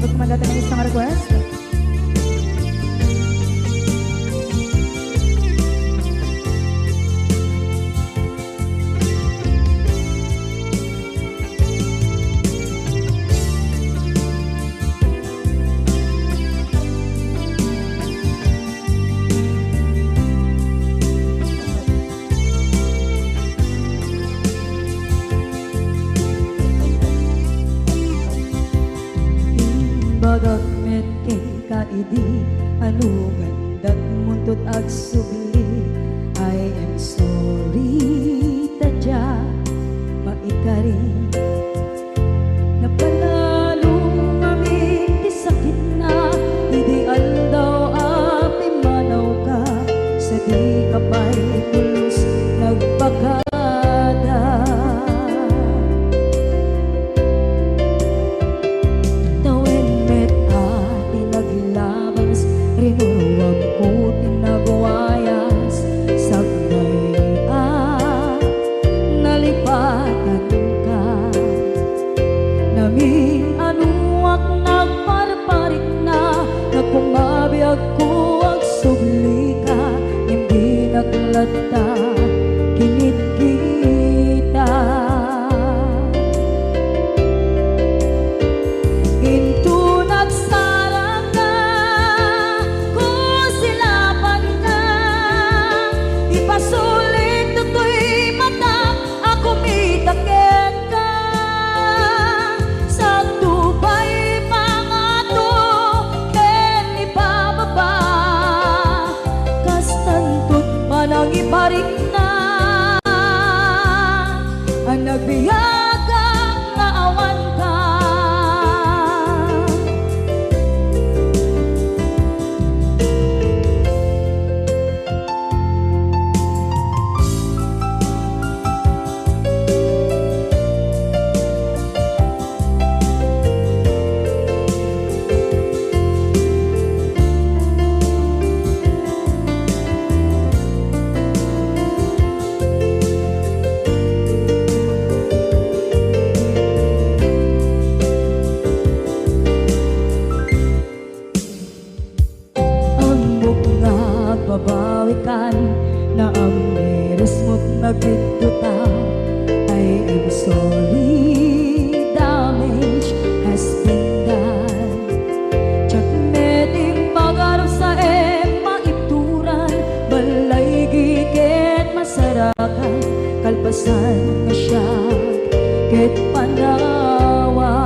Sabag kumandata ng isang request. Bagat metken ka idi anu gandat muntut ag subli. I am sorry tadya maikari napalalo kami di sakit na idi aldaw api manaw ka sa di kapay tulos nagpaka. Rinuwag ko tinagwayas sagnay nalipatan ka namin anuak nagparparit na nagpumabiyag ko ag subli ka hindi naglata kinit kita into nagsarang ka kusilapan ka ipasulit tutoy mata ako mitaken ka sa tubay pangato ken ipababa kastantot manang iparik na ang nagbiyagang naawan ka. Babawikan na ang miris mo't nagpituta. I am sorry, damage has been done. Tsak meting pagarap sa maituran balay giket masarakan kalpasan nga siya ket panawa.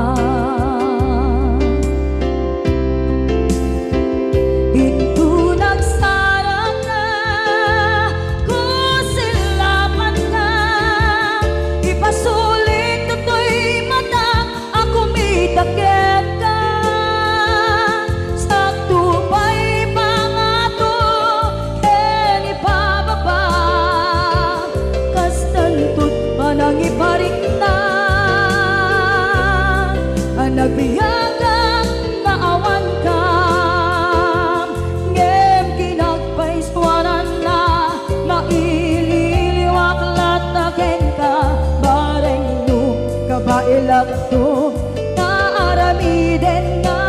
Takit ka sa tubay pangato ken ipababa kastantot manang iparik na ang nagbiyagang naawan ka ngem kinagpaiswanan na maililiwak lataken ka bareng no kabailak to aramiden nga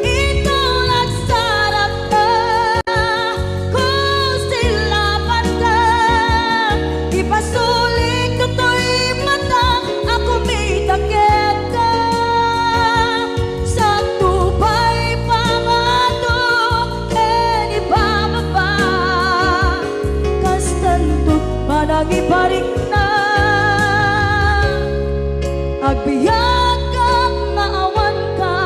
ikaw nagsarap ka kung silapan ka ipasulit tutoy mata ako mitakit ka sa tubay pangato ken ipababa kastantot manang iparik na agbiyak kang naawan ka.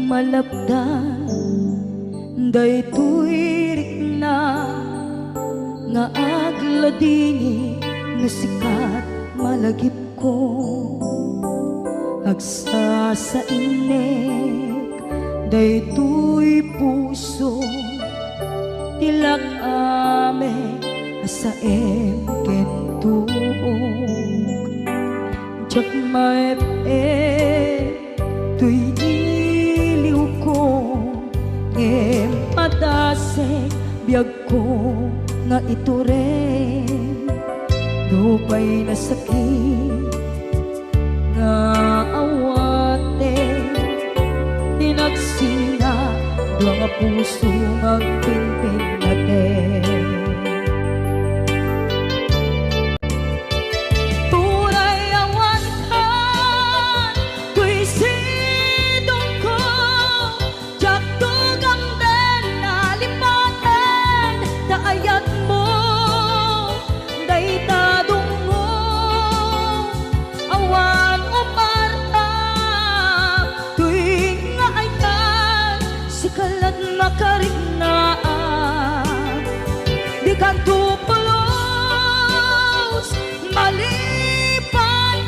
malapdan daytoy rikna nga agladini nga sikat malagip ko agsa sa inek daytoy puso tilak ame asaem kentuog jak maep tuy iliw ko ngem padasek biyag ko nga ito rin dupay na sakit nga awate tinagsina dua nga puso magpinpin natin turay awan ka tuy sidong ko jak tugang den nalipaten daayat mo daytadong mo awan umarta tuwing nga ay tan sikalat makarignaat di kanto pulos malipatan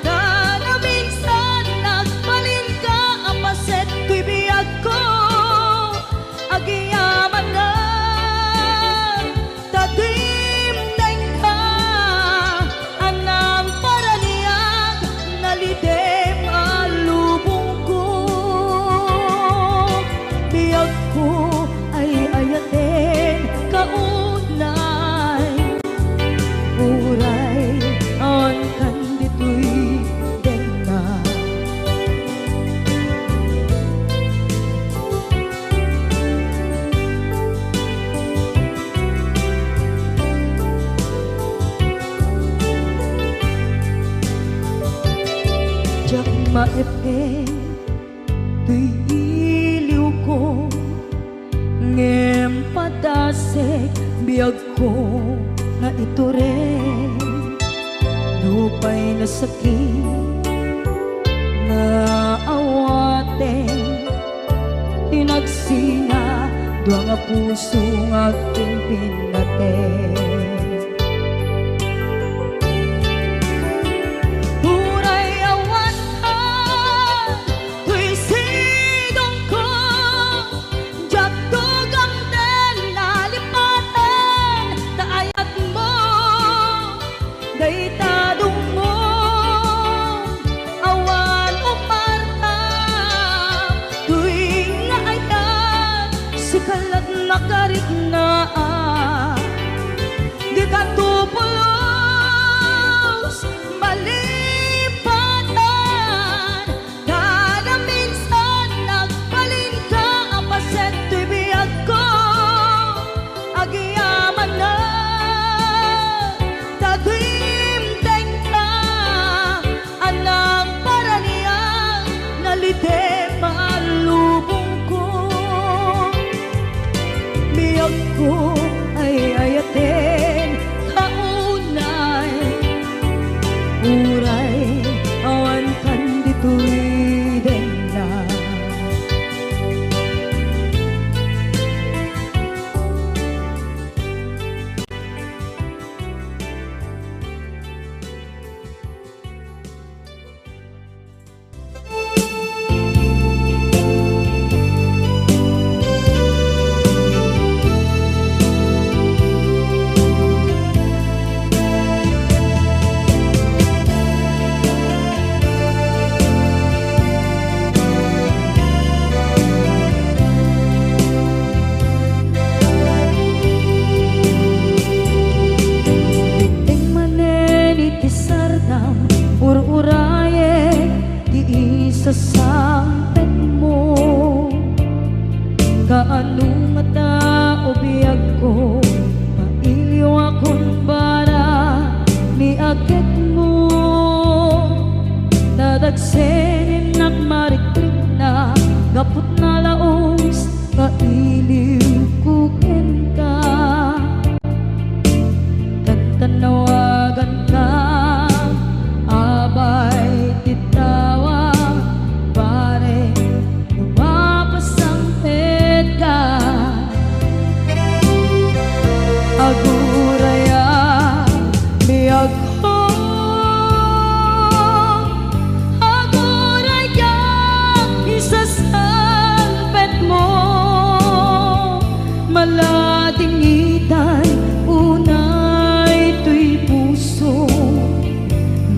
na na minsan nagbalin ka apaset ko'y biyag ko agiyaman na tadimdeng ka anang paraniyag nalidem alubong ko biyag ko ay ayaten kaunay uray on kanditoy denga jak maepeng tuy iliw ko ngem padasek biyag ko nga ito rin lupay na sakit nga awaten tinagsina dua nga puso nga pimpin natin uray awan ka tuy sidong ko jak tugang den nalipaten daayat mo daytadong mo awan umarta tuwing nga ay tan sikalat makarignaat di kanto pulos malipatan kada minsan nagbalin ka apaset to'y biyag ko agiyaman na tadimdeng ka anang paraniyang nalidem alubong ko biyag ko ay ayaten kaunay uray awan kanditoy denga sasampet mo kaano nga tao biyag ko mailiw akong para ni akit mo nadagsenin nagmarikrik na gapot na laos kailiw kuken ka tantanawagan ka abay titawa pare lumapas ang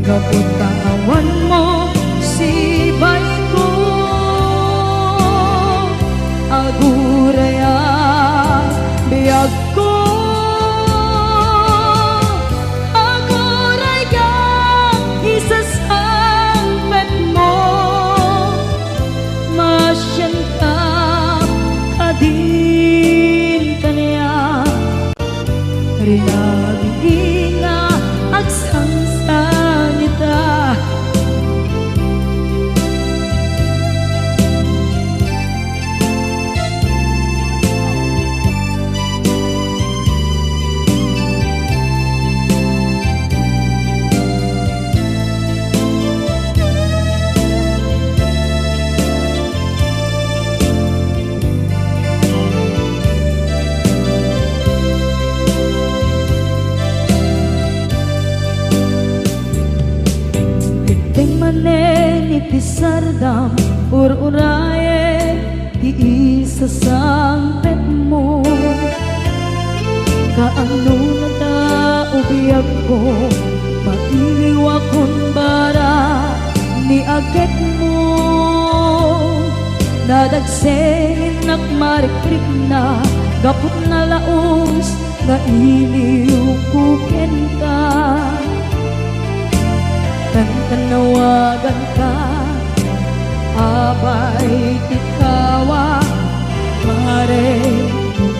Kapag kawan mo sibay ko, aguraya biyag ko, aguraya isasampet mo, masyan ka kadin kanya, rinabing nga agsangsang ita. Iti sardam ur-uraye ti isasampet mo, kaano na ta ubiyag ko, mailiwa kon bara ni aget mo, nadagsen nakmarikrik na gapot na laos nga iliw kuken ka. Tanawagan ka, abay tikawa, pare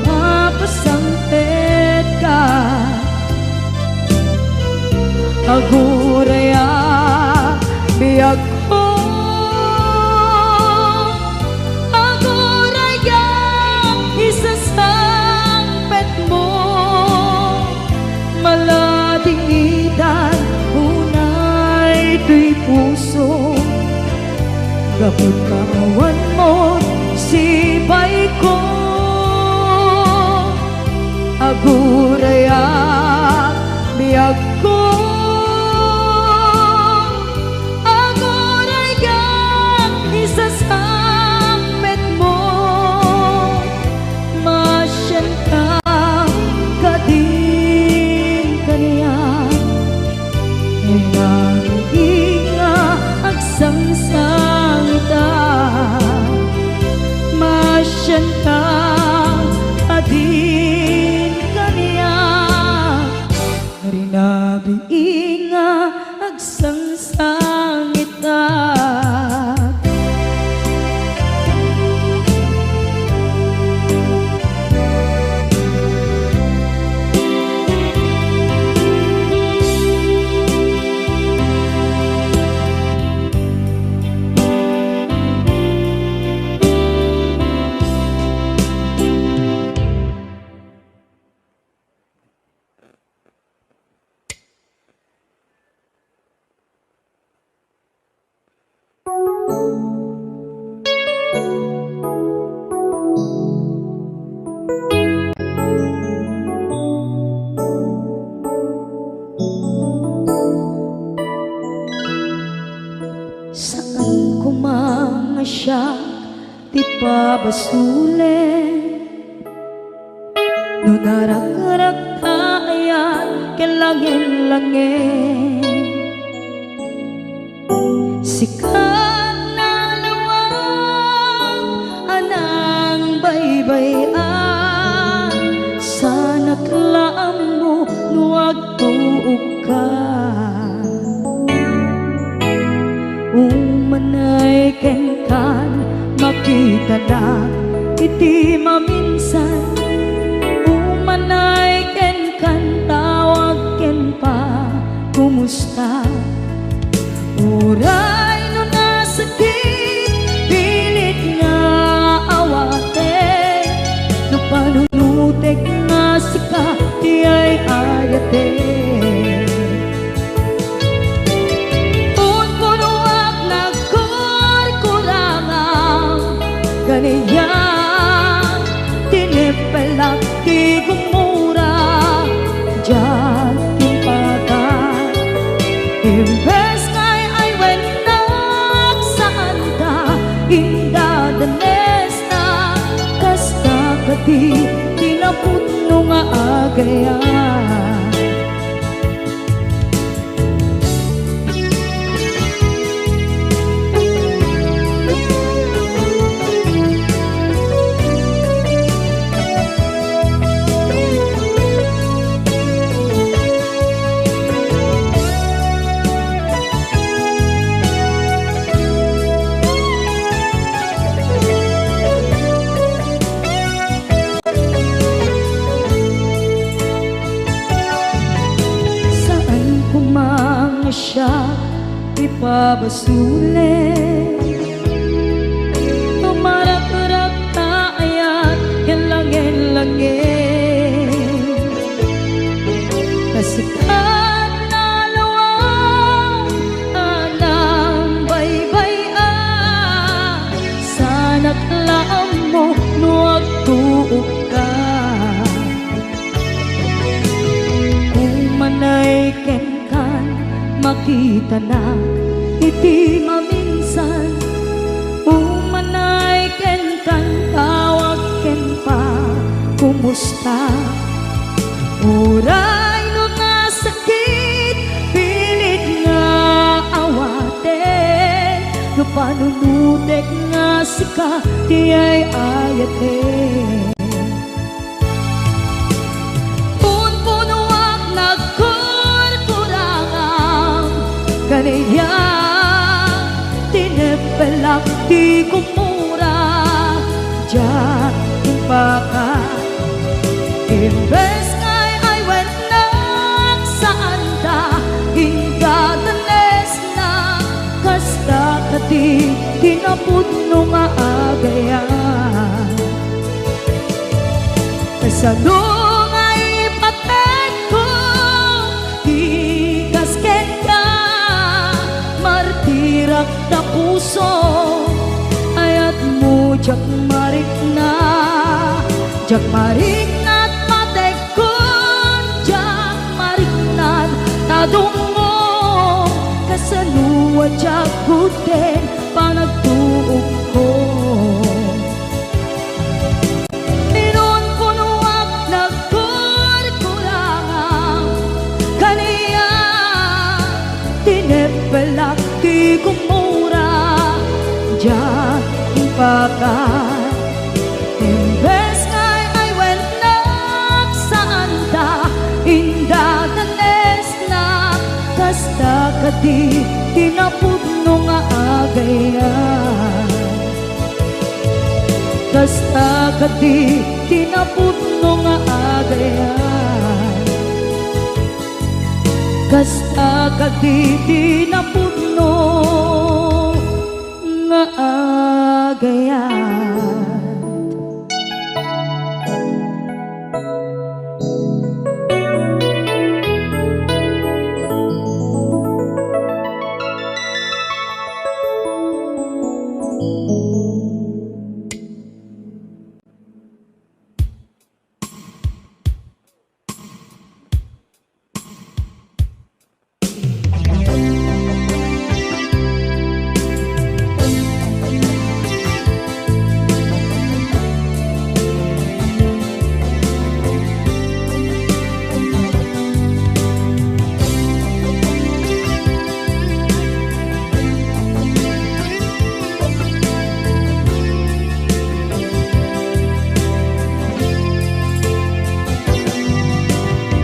mapasampet ka. Aguraya biyag ko, aguraya isasampet mo, malading idan ito'y puso. Kapag kawan mo sibay ko, aguraya biyag ko, aguraya isasampet mo, masyan ka kadin kanya. Agsangsang ita, masyan ka adin kanya, rinabiing nga agsangsang ita. Saan ko mangasyak ti pabasulen, no narak-arak tayan kelangin-langin, sikat na lawang anang baybayan, sana klaam mo nuwag tuog ka. Umanay kenkan makita na iti maminsan, umanay kenkan tawag ken pa kumusta. Uray no nasakit pilit nga awate, no panunutek nga sika di ay ayate. Kaniya tinipelak di gumura diyan timpagan, imbes ngay ay wenak saan ka indadanes na kasta kati tinaputno nga agayan. ipabasulit. Tumarak-rak taayat langin-langin, kasikat na lawang anang baybay-an. Sana't laam mo nuwag tuog ka, manay kenkan makita na iti maminsan. Umanay kenkan tawag ken pa kumusta. Uray no nga sakit pilit nga awaten, no panunutek nga sika ti ay ayaten. Kaniya tinepelak di kumura, diyan baka imbes ngay ay wenak saan ta hingadanes na kasta kati tinapudno nga agayan. Kasano nga ipaten ko ikasken ka, martirak na puso ayat mo jak marik na at matek ko, jak marik na tadong mo kasanuwa jak kuten panagtuog ko. Ninon ko nuwag nagkurkurangang kaniya tinepelak di kumura, diyan baka imbes ngay ay wenak saan ta indadanes na kasta kadi tinapudno nga agayan. Kasta kadi tinapudno nga agayan. Kasta kadi tinapudno nga agayan.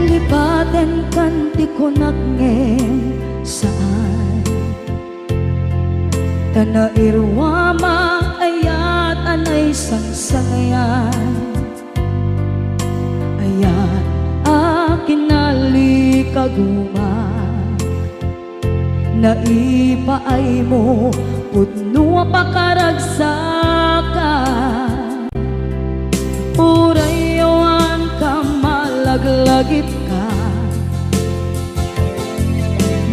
Lipaten kan di ko nagngem saan tana irwama ayat anay sangsangayan. Ayat akin nalikaguma naipaay mo pudno pakaragsakan. Urayawan ka malaglagip ka,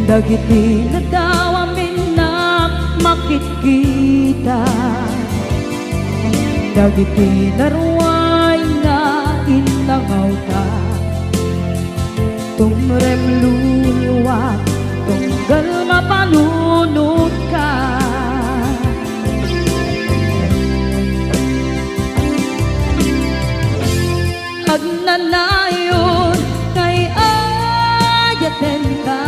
dagiti na daw amin na makikita, dagiti naruay na inangaw ka. Tumrem luluwak tunggal mapanunod ka. Agnanayon kay ayaten ka,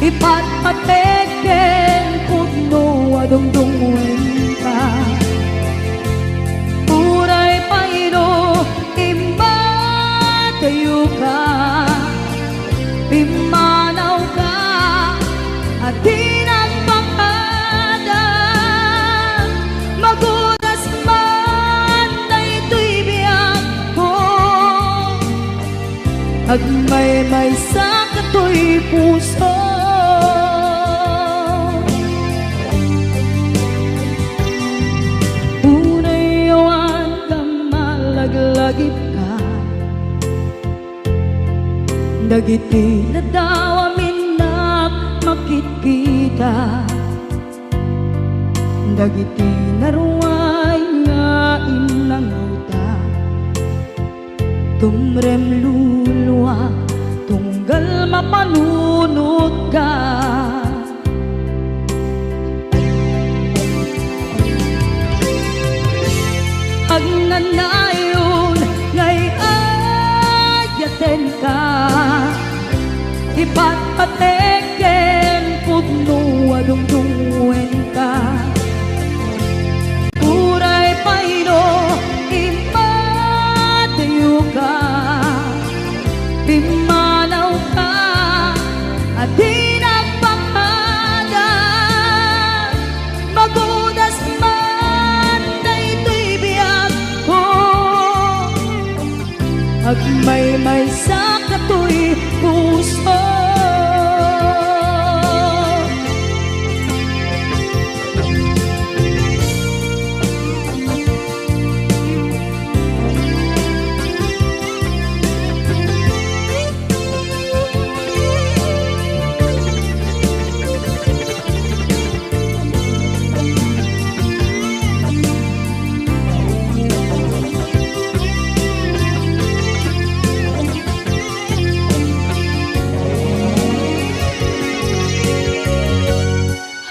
ipatpateken pudno adungdungun ka. Uray pairo imbatayo ka, pimanaw ka at tinagpakadan. Magunas man na ito'y biyak ko, agmay-may sa kato'y puso. dagiti na daw amin na makikita, dagiti naruay nga inanguta, tumrem luluwa tunggal mapanunot ka. Agnanayon ngay ayaten ka, ipatpateken pudno adungdungen ka. Uray payno imatayo ka, pimanaw ka at di nagpakada, magudas man daytoy biyag ko, agmay-may sa katoy puso.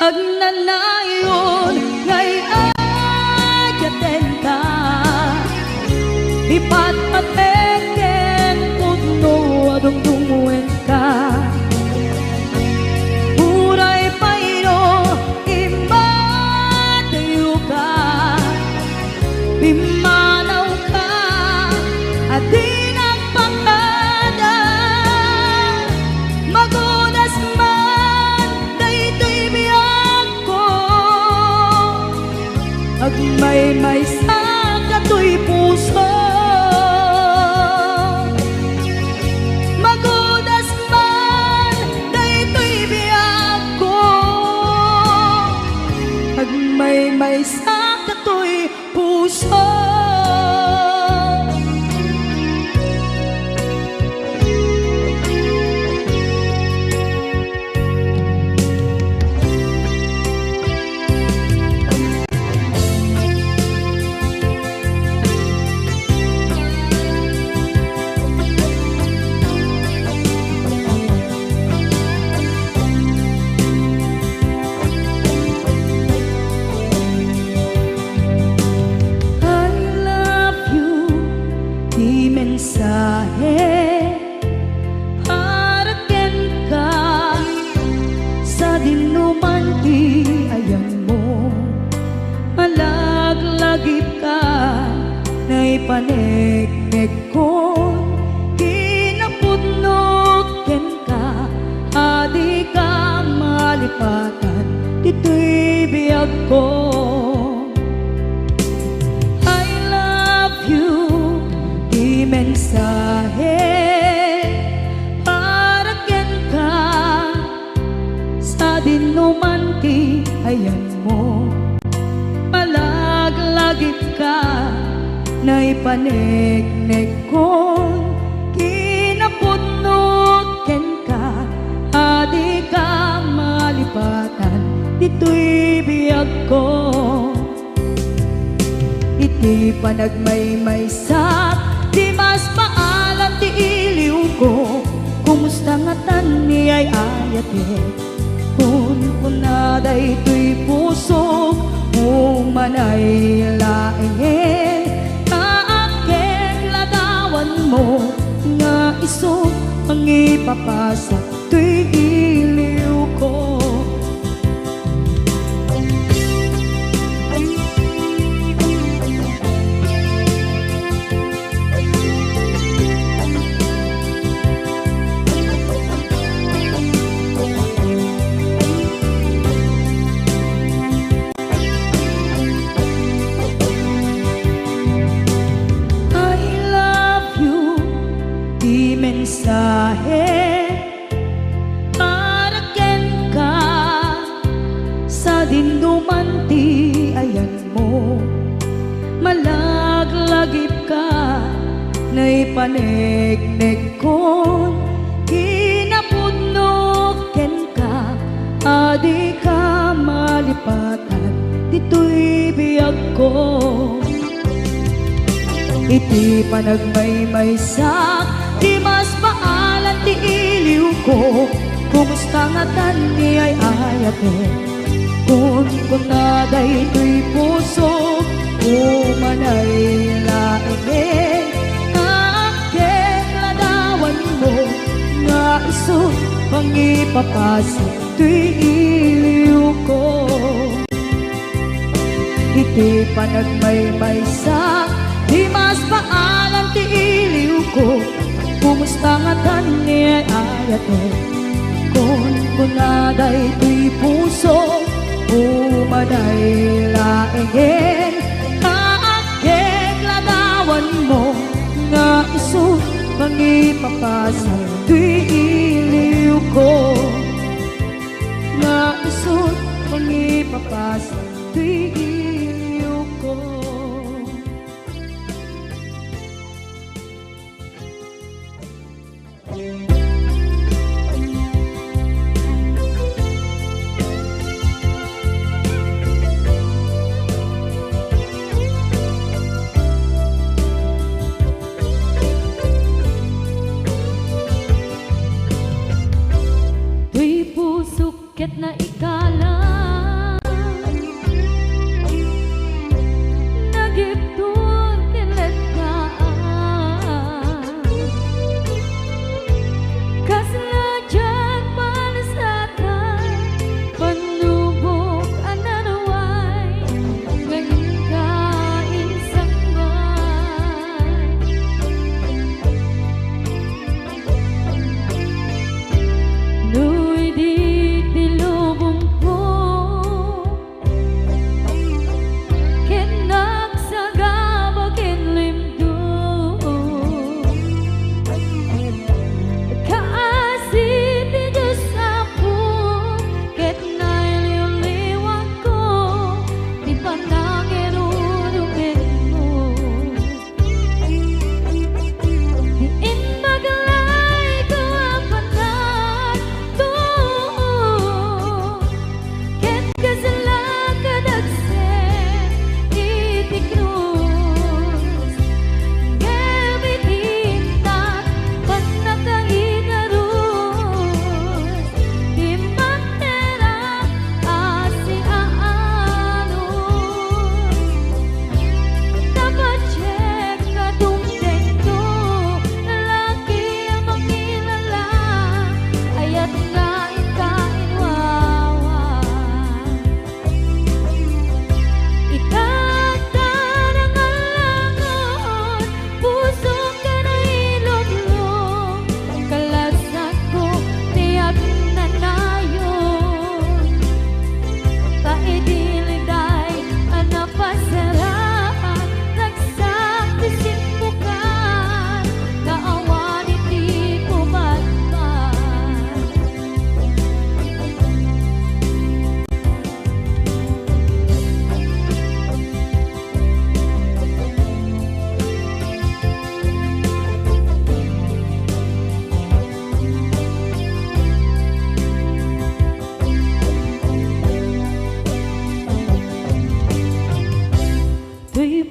Agnanayon ngay ayaten ka, ipatpateken pudno adungdungen ka. Uray payno imatayo ka, pimanaw ka at di nagpakada, magudas man daytoy biyag ko, agmay-may sa katoy puso. Magudas man daytoy biyag ko, agmay-may sa katoy puso. Mensahe para ken ka, sa dinuman ti ayan mo, malaglagip ka, na'y panegnek ko, kinapudnot ken ka, adi ka malipatan, dito'y biyag ko. I love you, mensahe para ken ka, sa dinuman ti ayan mo, malaglagip ka, na'y panegnek ko, kinapudnot ken ka, adi ka malipatan, dito'y biyag ko. Iti panagmay-may sa di mas paalam ti iliw ko, kumusta nga tan ni ay ayate, kun kunaday to'y pusok, umanay laeng, kaakeng ladawan mo, nga iso ang ipapasa to'y iliw ko. Mensahe para ken ka, sa dinuman ti ayan mo, malaglagip ka, na'y panegnek ko, puno ken ka, adi ka malipatan, dito'y biyag ko. Iti panagmaymaysak, di mas maalan ti iliw ko. Kumusta nga tani ay ayate, kun kunaday to'y puso, umanay laingin. Aking ladawan mo, nga iso pangipapasok to'y iliw ko. Iti panagmaymaysak, di mas paalan ti iliw ko. Kumusta nga tani ay ayate, kun kunaday to'y puso, umanay laingin. Aking ladawan mo, nga iso pangipapasal to'y iliw ko. Nga iso pangipapasal to'y iliw ko. Ket na ikala nagiptun kilet ka, kasla dyan malasatan, panubok ananaway, ngayon ka insangman. Nu'y di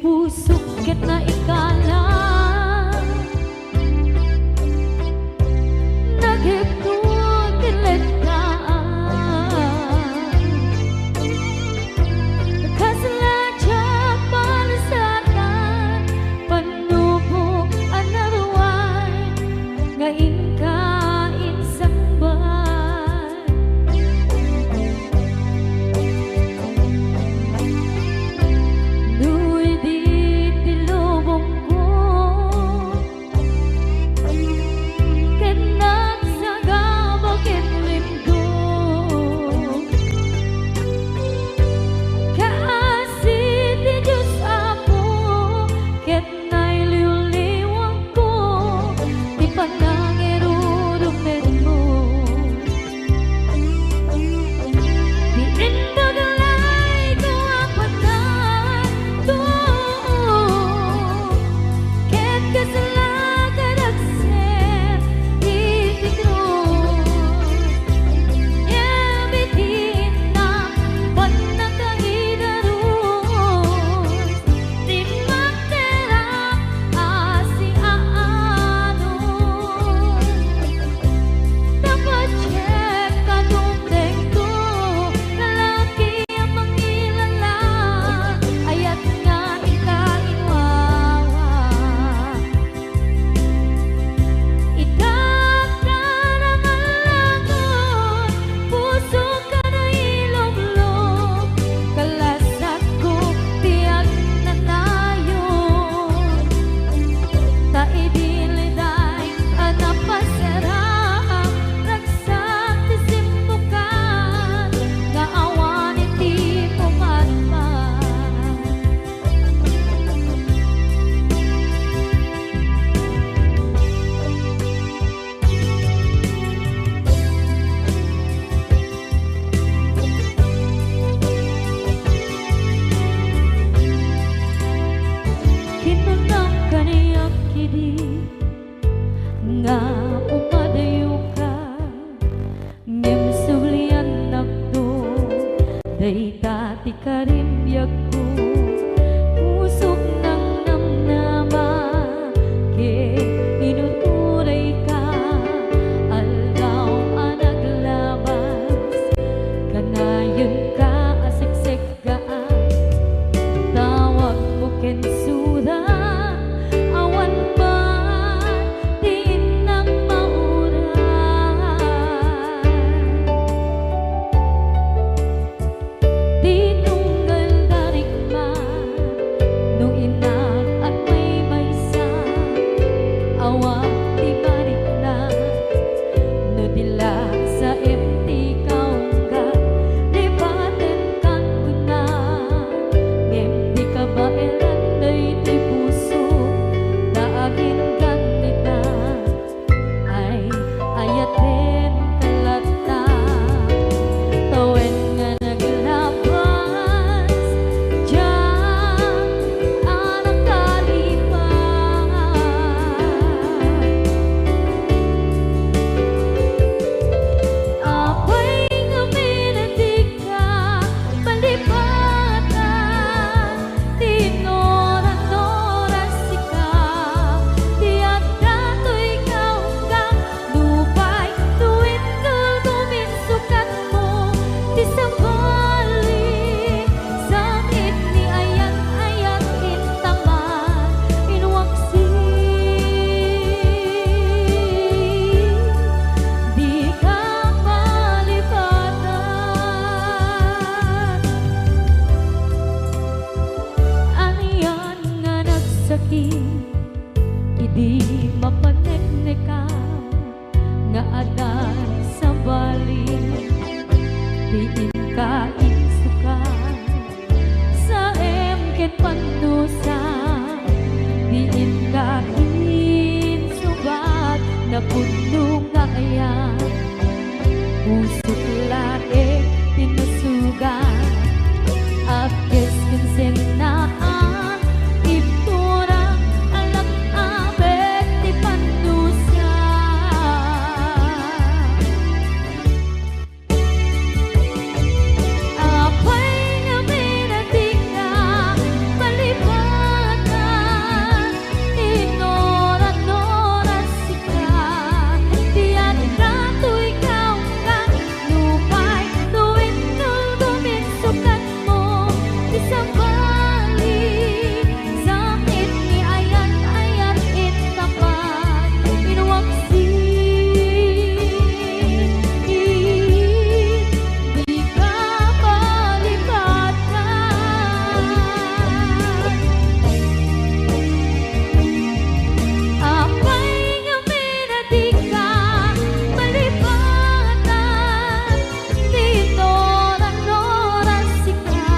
pusukit na ikala nagiptun kilet ka, kasla dyan malasatan, panubok anarway, ngayon ka insangban. Nu'y di tilubong karimbyag ko, pusok ng namnama, inuturay ka, aldaw ang naglabas, kanayon ka asiksik ka, tawag mo kensura, awan ba din ng mauran, tinunggal darigma nung inak at may awak di balik na no dila sa empty kaungga lipaten kan kuna di ka ba elanday di puso daagin ganita ay ayaten kalata tawen nga naglabas dyan anak kalipas apay nga minadig ka palipatan tinoran-noras sika tiyak dato'y kaunggang lupay tuwid tulgumin sukat mo di sa balik sakit ni ayat-ayat intaman inwaksi di ka malipatan aniyan nga nagsakit idi mapanekneka nga adan sa balik diin ka insuka sa emket panusa diin ka insubat na puno nga ayan pusok lae tinusugan apkes kinsenaan ipturang alak abet di panusa apay nga minadig ka palipatan tinoran-noras sika tiyan dato'y kaunggang lupay tuwid tulgumin sukat mo di sa balik sakit ni ayat-ayat intapat inwaksi di ka malipatan apay nga minadig ka malipatan tinoran-noras sika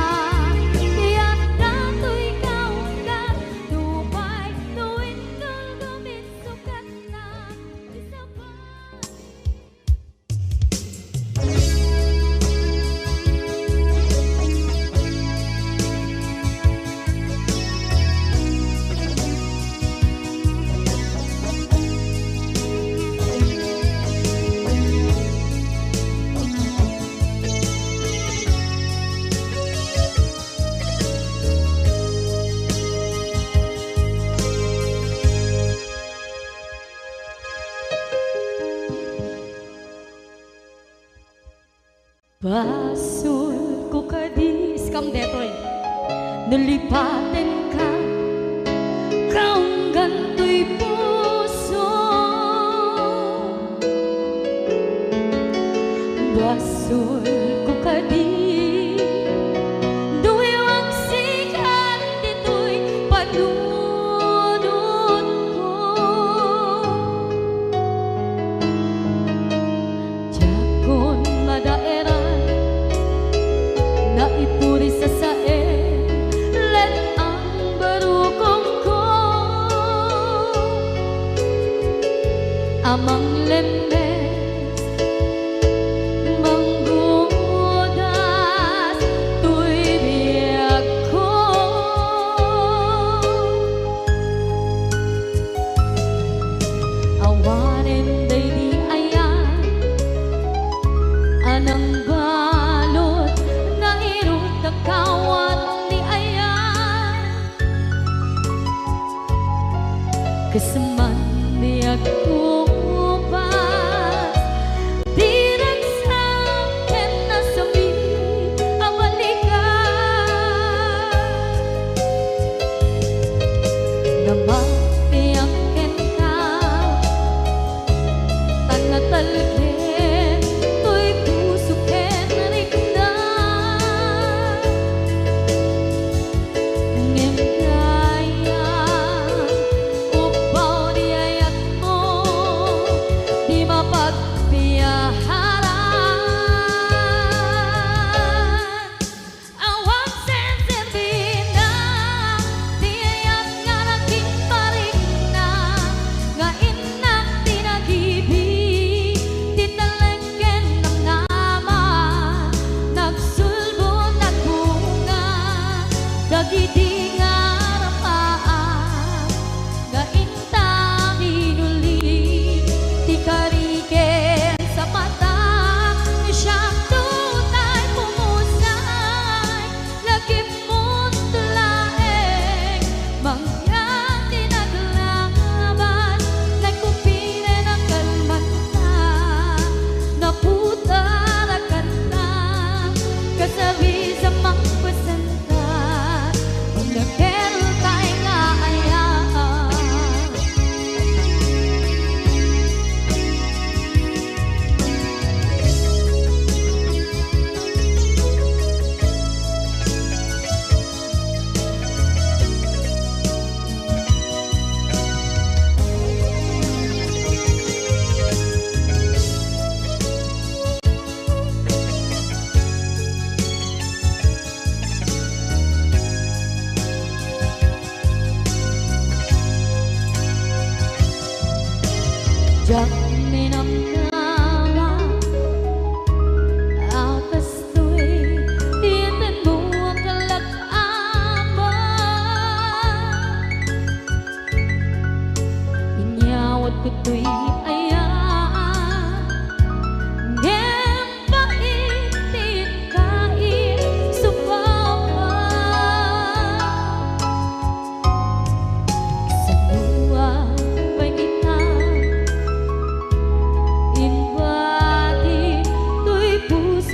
tiyak dato'y kaunggan lupay tuwid tulgumin sukat na di sa balik Basul ko kadis kam detoy nalipaten ka kaunggan to'y puso basul ko kadis duwewang sikat dito'y padunod ko jakon madaeran na ipuri sa sae let ang barukong ko amang lembe manggung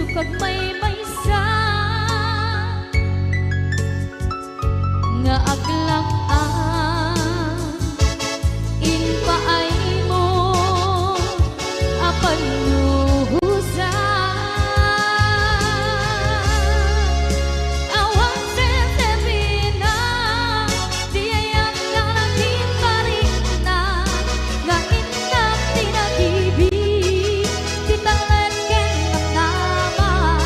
sukag may maysa nga aglang-an inpaay mo apan luhusa awang sesebina diyayang nalagin pa rin na nga inang tinag-ibig titalan ken nama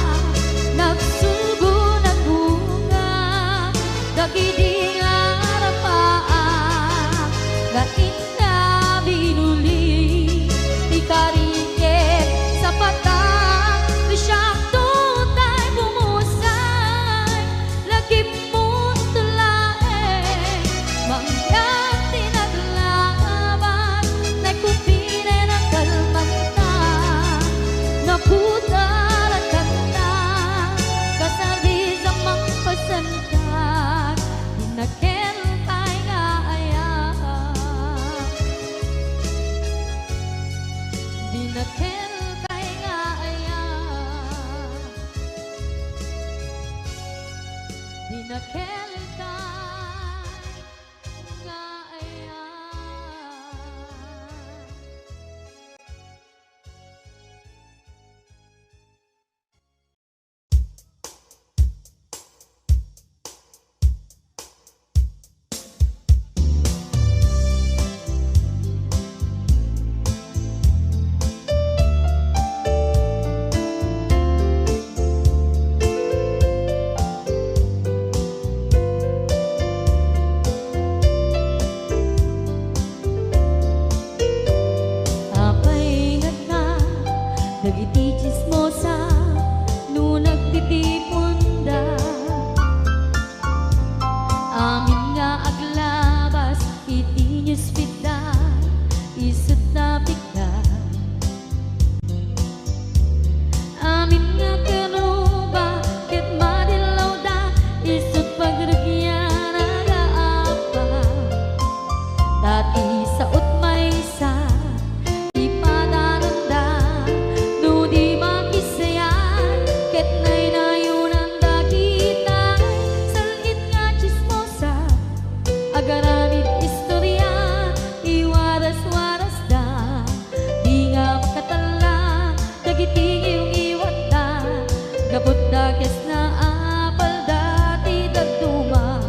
nagsugo na bunga dagidi nga rapaan nga ina binuli di kariket sa patang di siyang tutay bumusay lagip mo tulae mangyang tinaglaban nagkupine ng kalmanta naputarakan na kasabi sa magpasantan dinakel tay nga ayak dinakel tay nga ayak dinakel tay nga ayak. Apay nga dagiti chismosa no nagtitipunda amin nga aglabas iti newsfeed isut na bigla amin nga kanuba ket madilaw da isut pagragyan agaapa dati sa utmaysa ipadaranda no di makisayan ket naynayunan dakita salit nga chismosa agaramid istorya iwaras-waras da di nga makatala dagiti iyong iwat da gabot da kes na apal dati dagduma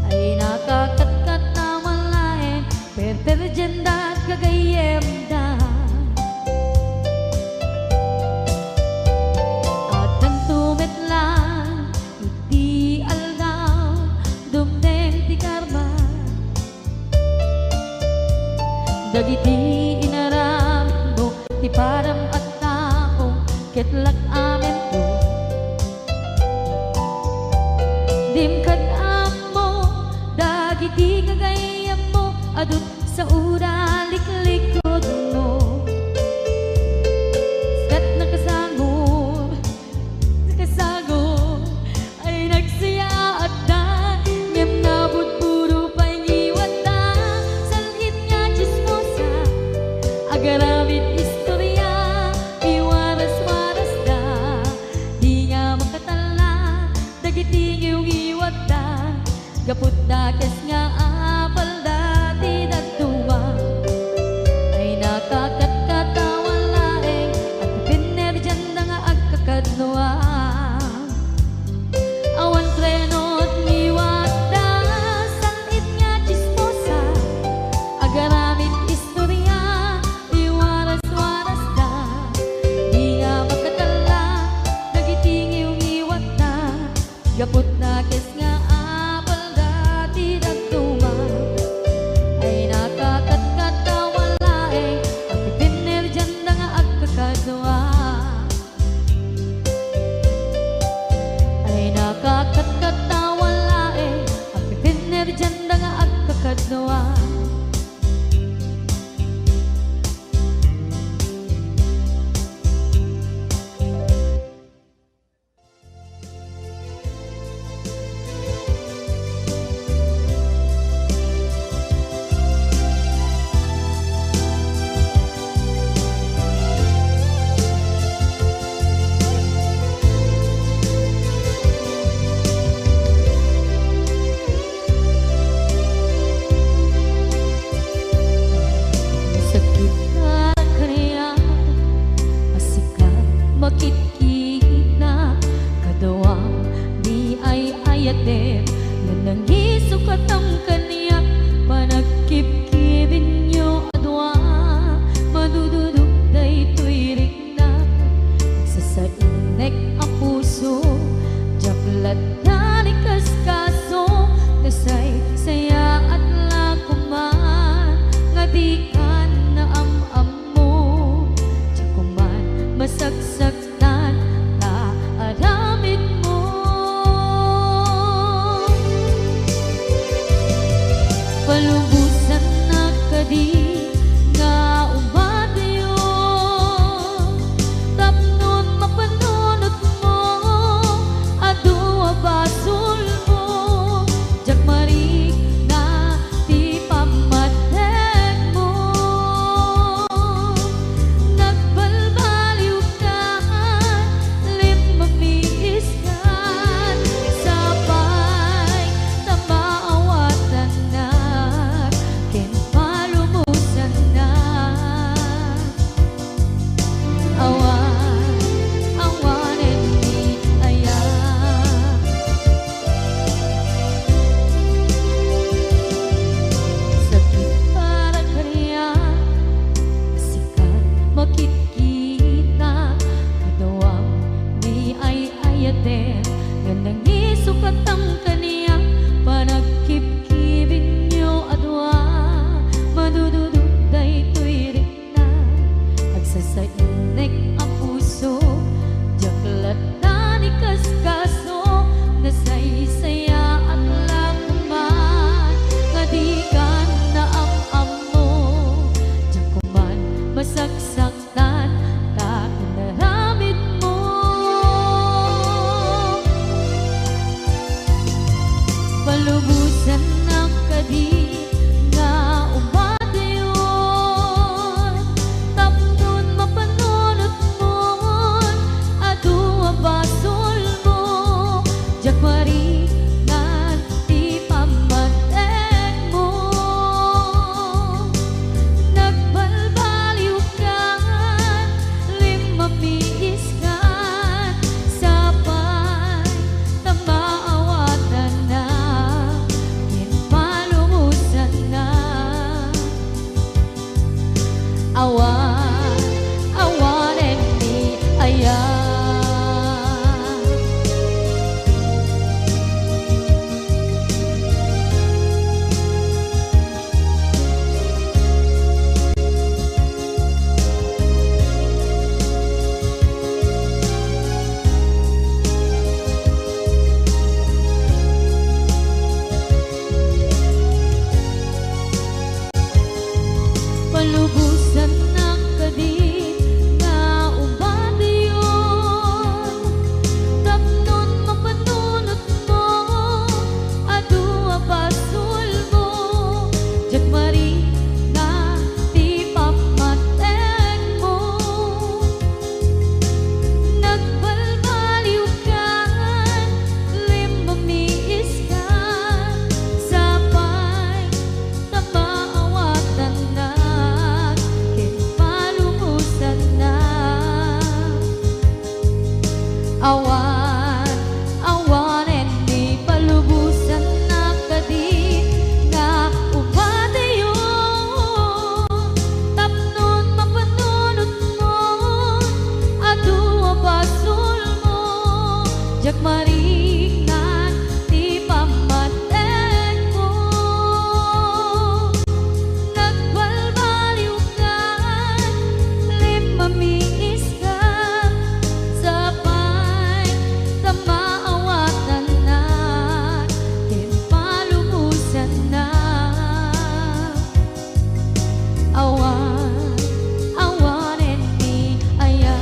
ay nakakatkat na malahem perperjen da kagayem da at nang tumetlan iti aldaw dumdeng ti karma dagiti inaramid mo ti param at tao ketlak amen to ladani kaskaso nasay saya at lakuman nga di ka na am-amo jakuman masagsagtan ta adamit mo palubusan na kadi nga umadayo tapnon mapanunot mo adua basul mo jakmarig na di pamatek mo nagbalbaliw ka limamiis ka sabay na maawatan na ken palumusan na awanen ni aya sakit para kanya sikat makikita kadawang ni ay ayaten nga nangisukat ang kaniya panagkip-kibin niyo adwa madudududay tuwirik na agsasainek ang puso jaklatan ni kaskaso nasaysaya at lakuman nga di ka na am-amo jakuman masagsaktan ta inaramid mo palubusan ng kadi nga umadayon tapnon mapanunot mo adua basol mo jakmari nanti pamatek mo nagbalbaliw ka limamiis ka sabay na maawatan na ken palumusan na awanen ni aya palubusan ng kadi nga umadayon tapnon mapanunot mo adua basul mo jakmari na di pamatek mo nagbalbaliw ka limamiis ka sabay na maawatan na ken palumusan na awanen ni palubusan na kadi nga umadayon tapnon mapanunot mo adua basul mo jakmarig na di pamatek mo nagbalbaliw ka limamiis ka sabay na maawatan na ken palumusan na awanen ni aya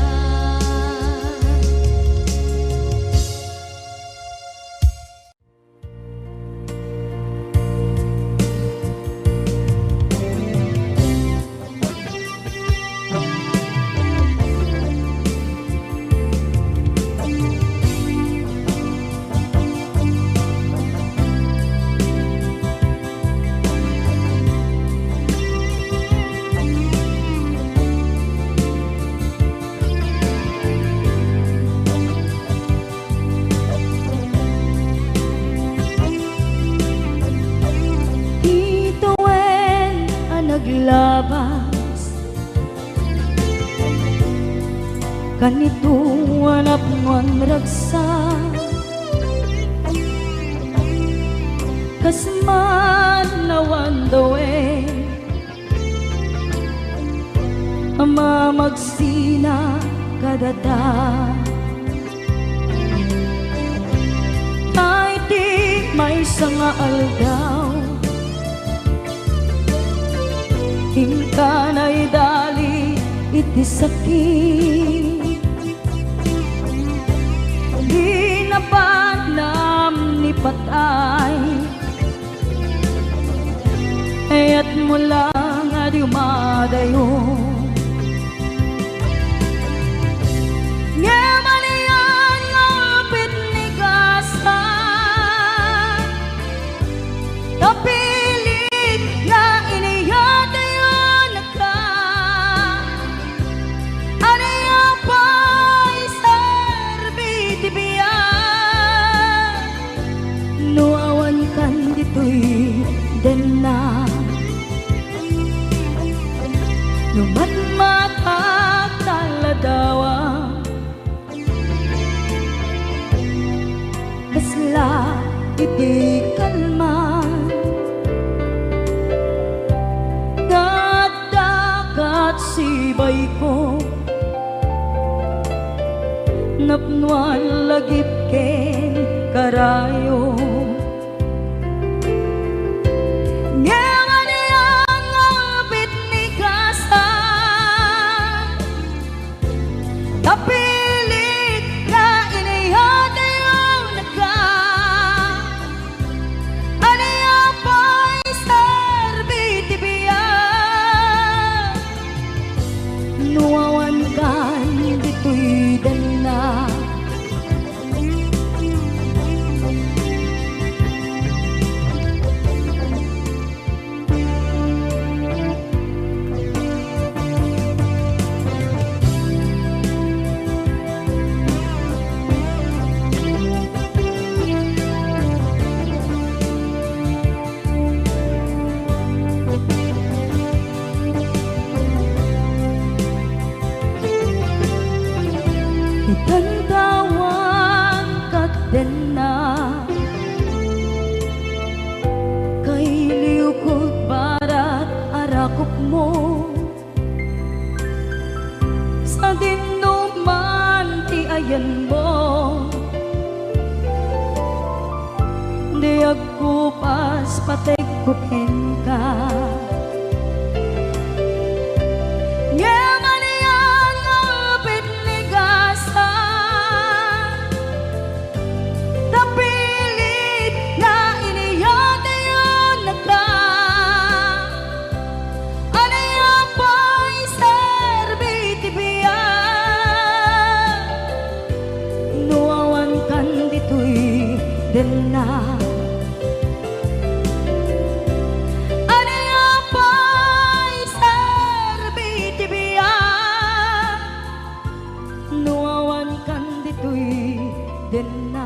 naglabas kanito hanap ngon ragsa kasman nawan dawe ama magsina kadata ay di may sanga aldaw hingkanay dali iti sakit di napanam ni patay ayat mula nga di umadayo nga maniyan nga pitnigasa kapilit nga iniyadayo naka anaya pa'y sarbitibiya nuawan kan dito'y den na numatmatak taladawa kasla iti kalman dagat sibay ko napnuan lagip ken karayo kapilit na iniyadayo naka anaya pa'y sarbitibiya nuawan kan dito'y dana itantawan kat den na kay liukod barat arakop mo sa dinuman ti ayan mo di agkupas patay kupen ka den na anaya pa'y sarbitibiya nuawan kan dito'y den na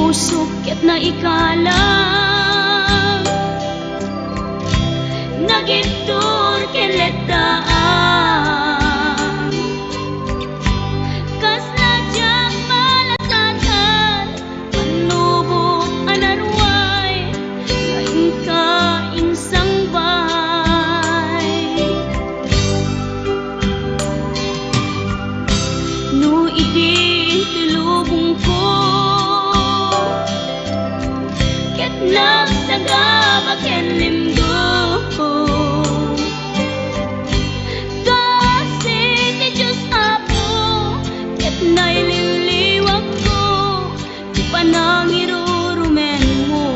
pusok ket na ikalang nagitur keletaan kas najak malakatan panubok anarway ngayon ka insang bay no idi tulubong ko ket nagsagaba ken limdo kasi ti Diyos Apo ket naililiwag ko ti panangirurumen mo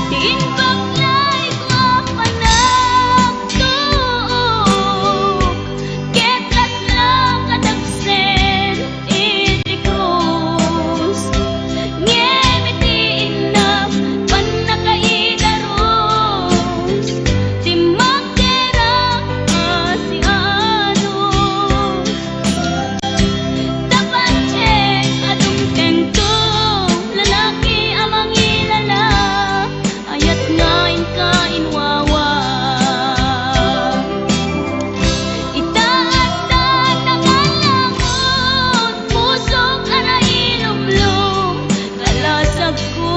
ti inbaklay ko panagtuok ket laslang kadagsen iti krus ngem iti inap panakaidaros ti magderang asianos tapatsek adung tengtong lalaki amang ilala ayat ngain ka inwawa itaatan nakalangon pusok ara ilumlum kalasag ko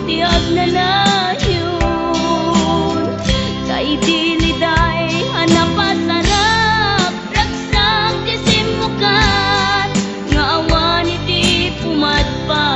tiag nanayon kay diliday hanapasarap ragsang ti simukat nga awan iti pumatpan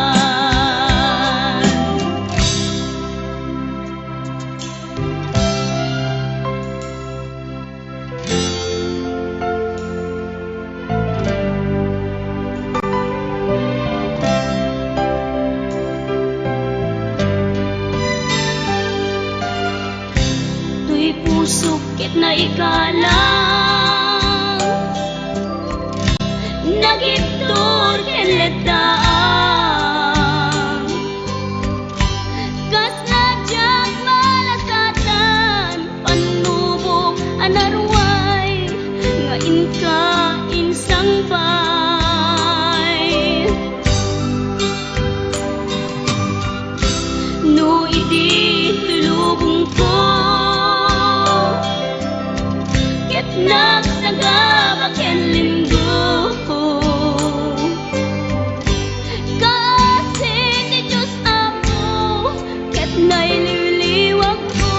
tuy pusok ket na ikalang nagitur ken letaan kas najak malakatan panubok anarway ngain ka insang bay no idi tulubong ko ket nagsagaba ken linggo kasi ti Diyos Apo ket naililiwag ko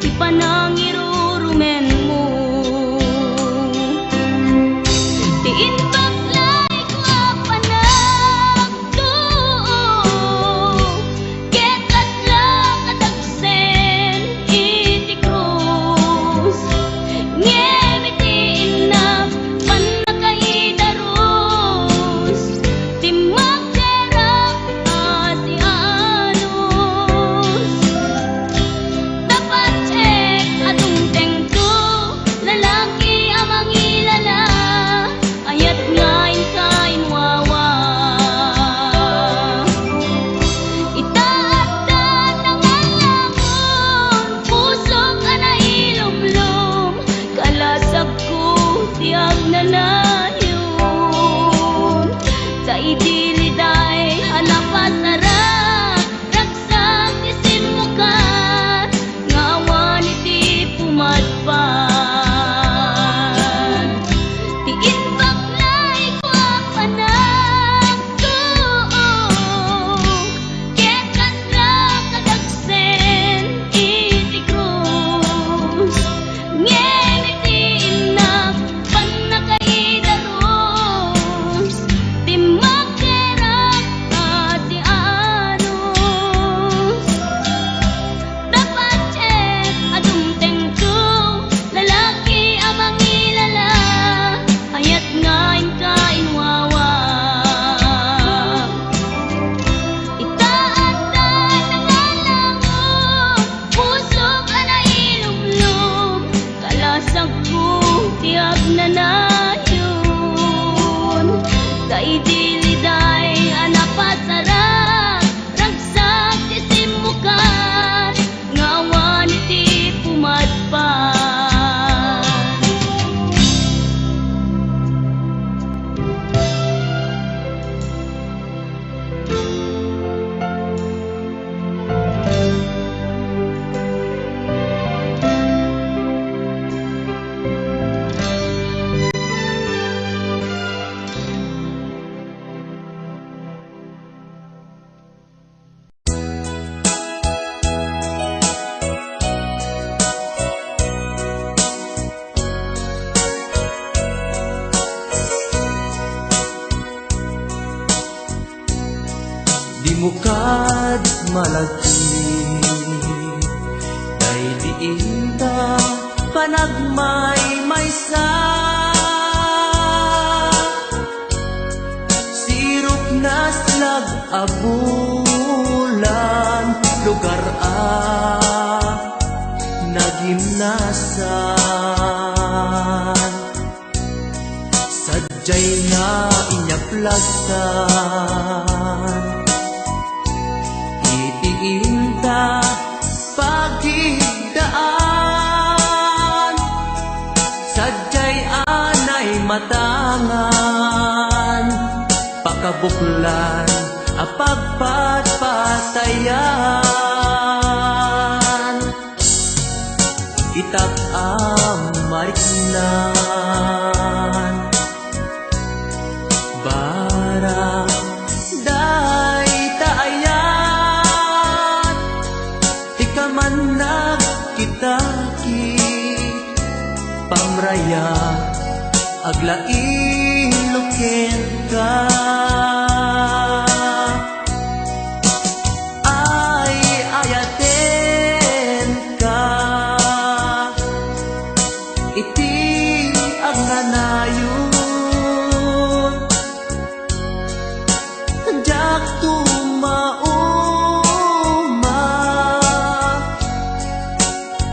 ti panangirurumen mo ti inbaklay ko panagtuok ket laslang kadagsen iti krus ngem iti inap panakaidaros ti magderang asianos tapatsek adung tengtong lalaki amang ilala ayat ngain ka inwawa itaatan nakalangon pusok ana ilumlum kalasag ko tiag nanayon kay diliday hanapasarap ragsang ti simukat nga awan iti pumatpan ti inbaklay ko panagtuok ket laslang kadagsen iti krus ngem iti inap panakaidaros mukad malagi kay diin ta panagmay-maysa. Sirop na slag abulan lugar nagimnasan. Sadyay nga inyaplagtan itiinta pagigdaan. Sadyay anay matangan pakabuklan apagpatpatayan. Itak amariknan barang day taayat ikaman nagkitaki pamraya aglain luken ka. Ay ayaten ka iti agnanayon jak tumauma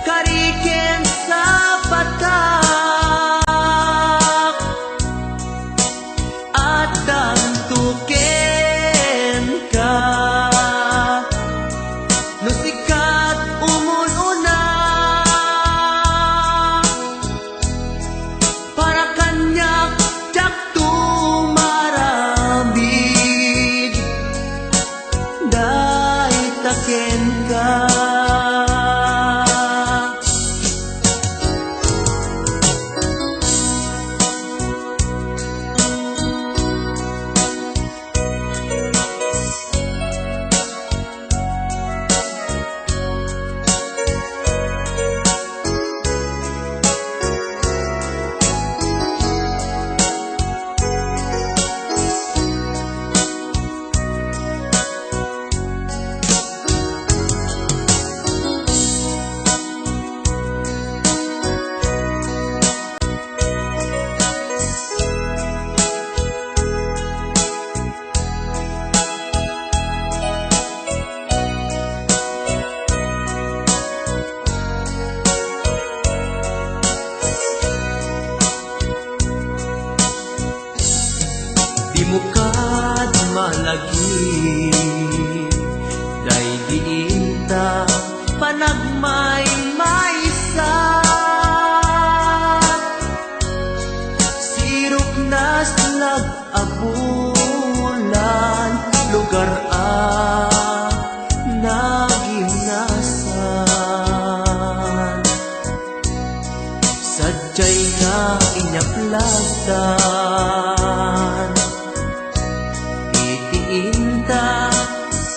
kariken sa patak at dantuken ka no sikat umununa para kanyak jak tumarambig day taken ka. Di mukad malagi day diin ta panagmay-maysa. Sirop na slag abulan lugar nagimnasan. Sadyay nga inyaplagtan itiinta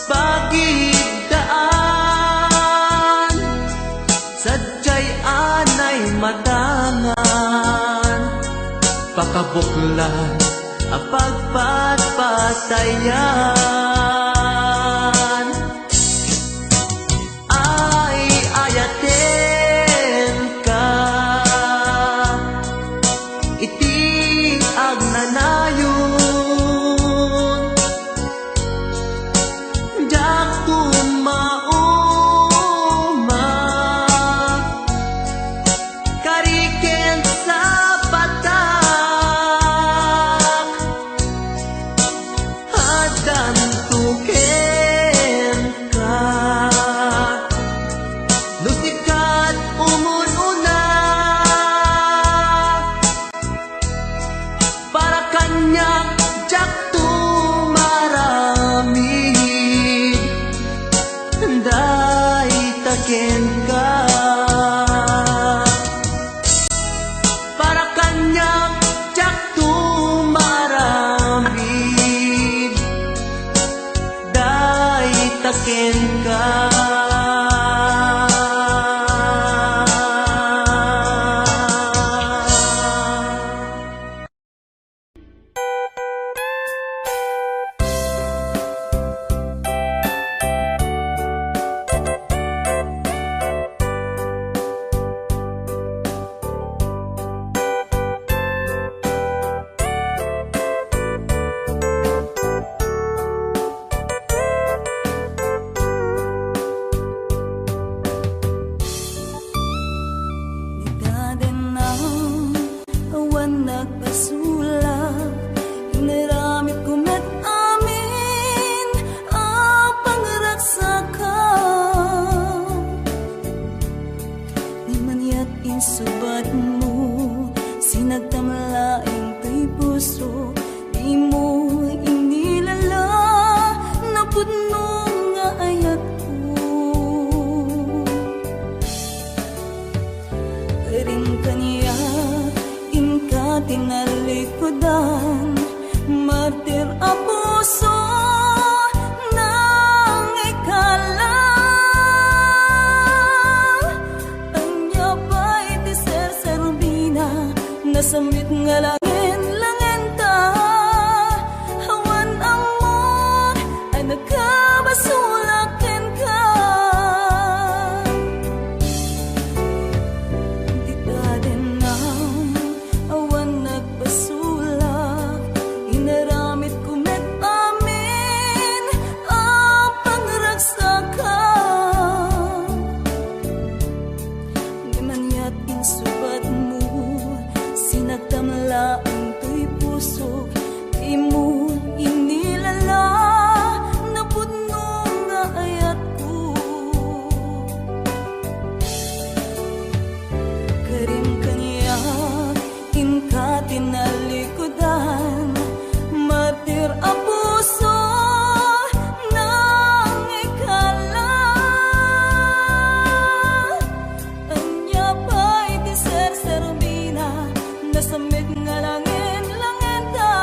pagigdaan. Sadyay anay matangan pakabuklan apagpatpatayan. Ay ayaten ka iti agnanayon jak tumauma kariken sa patak at danto puso, di mo inilala, napudno nga ayat ko. Ring kaniya, inka tinalikodan, martir a puso, nang ikala. Anya ba'y ti ser-serbina, nasamit nga langin ta, hawan amor, ay nagkabasulakin ka. Di ka din nam, awan nagbasulak, inaramit ko met amin, ang pangragsakan. Di man yat insubat mo, sinagtamla ang tuy puso, di mo inilala, napudno nga ayat ko. Karim kaniya, inka tinalikodan, martir a puso, nang ikala. Anya ba'y ti ser-serbina, nasamit nga langin ta,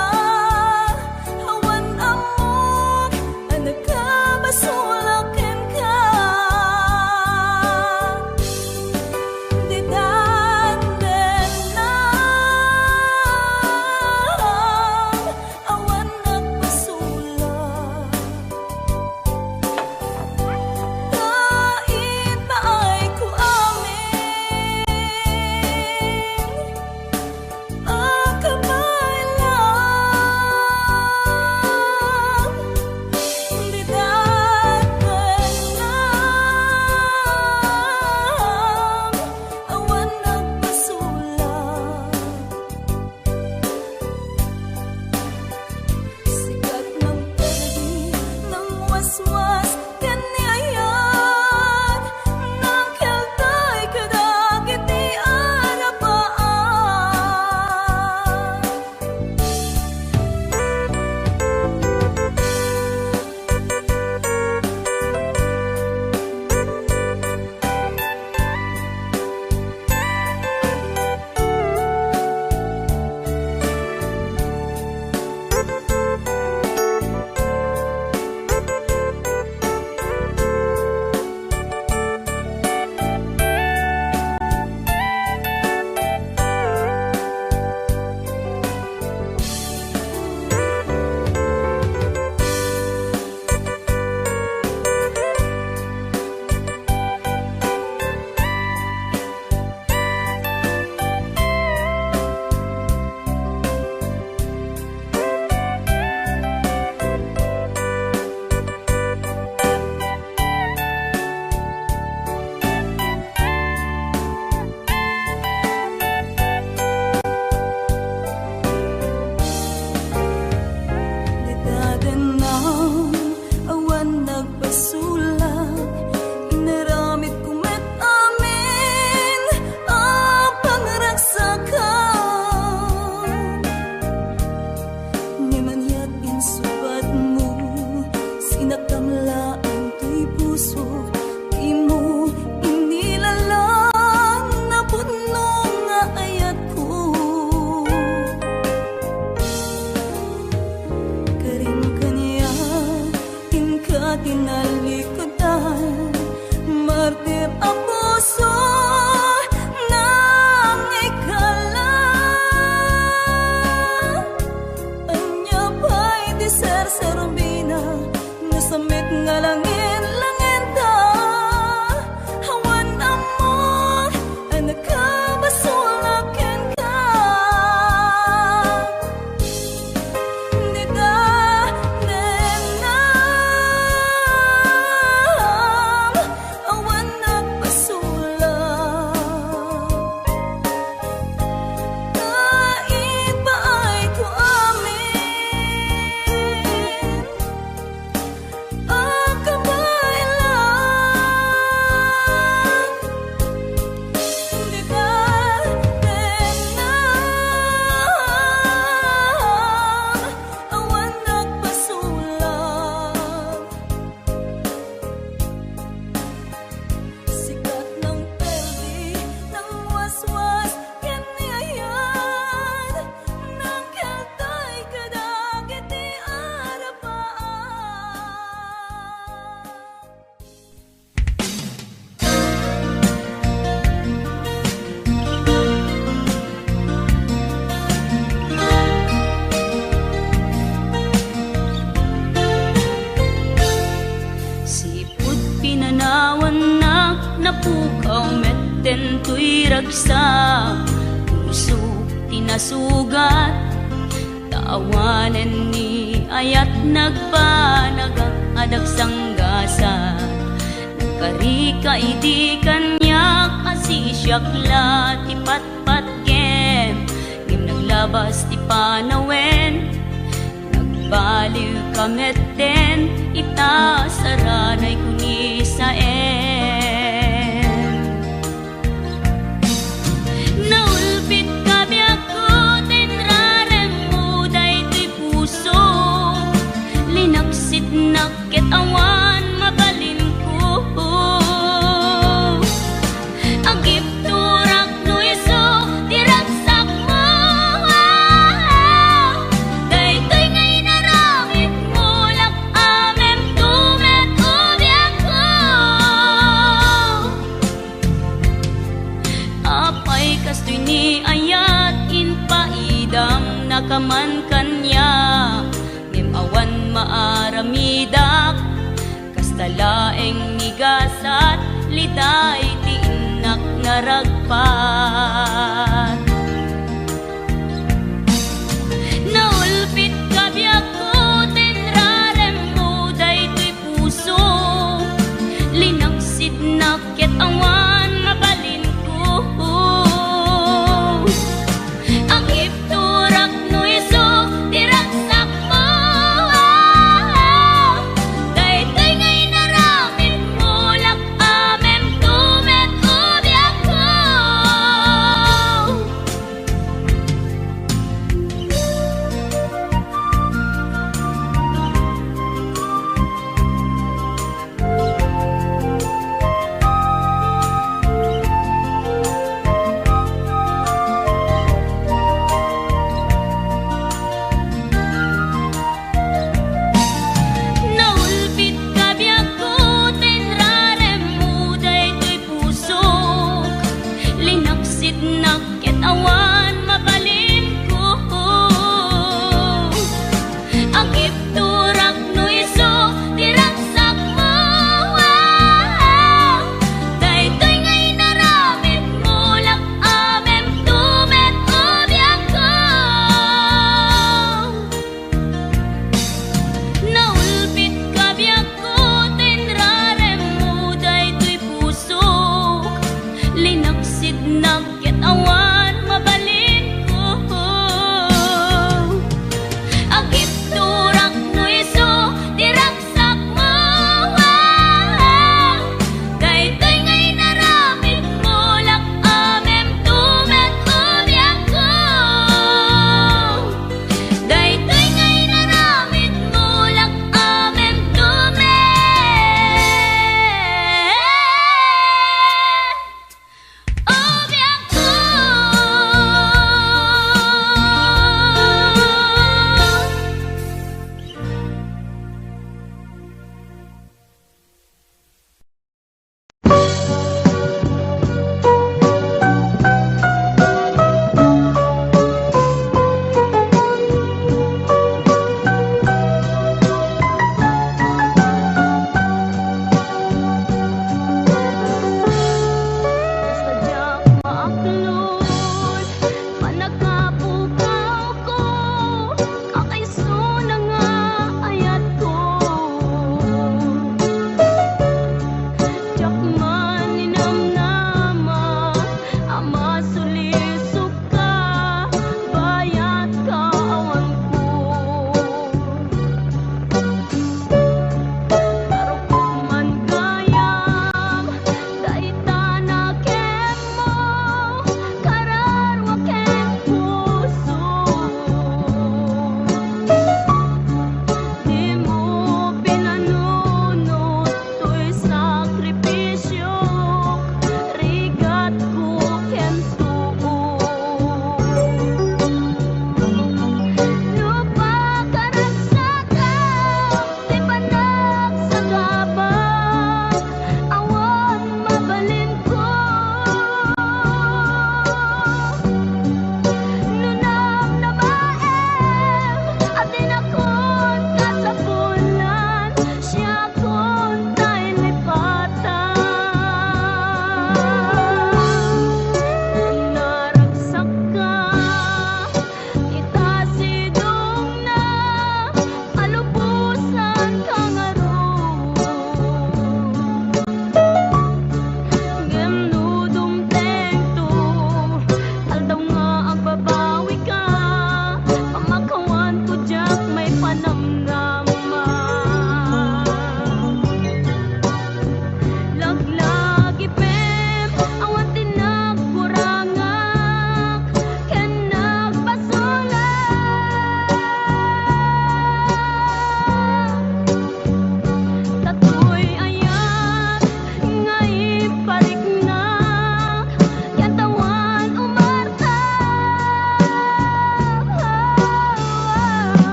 daytoy ragsa, puso tinasugat, taawanan ni ayat nagpanagang adag sanggasa. Nagkarika idi kanyak asisyakla ti patpat kem, ngim naglabas ti panawen, nagbaliw kamet den, ita saranay kuni saen. Naulpit kami ako, tinrarem mo daytoy puso, linaksit nakit awan mabalin ko. Agip turak no iso, diragsak mo, daytoy ngay naramit mo, lak amem tumet ubiak ko. Apay kastoy ni ayat inpaidam nakaman kanya, ngem awan maaramidak, kastalaeng nigasat liday ti inak naragpat. Naulpit kabiyak ko, tinrarem mo daytoy puso, linaksid nakit awan mabalin ko. Ang ipturak no iso, diragsak mo, daytoy ngay naramit mo, lak amem tumet ubiak ko.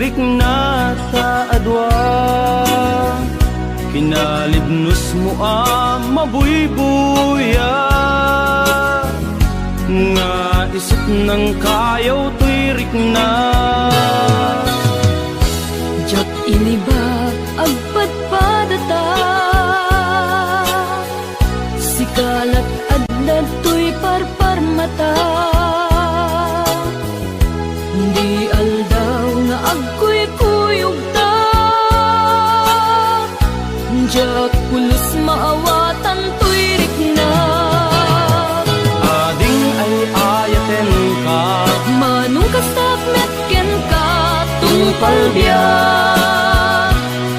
rikna ta adwa. Kinalibnos mo mabuybuya, nga isip ng kayaw to'y rikna. Jak ini ba agpadpadata, sikalat adlad to'y parparmata. Di aldaw nga agko'y kuyog ta, jak pulos maawatan to'y rikna. Ading ay ayaten ka, Manong kastak metken ka, tungpal biyak,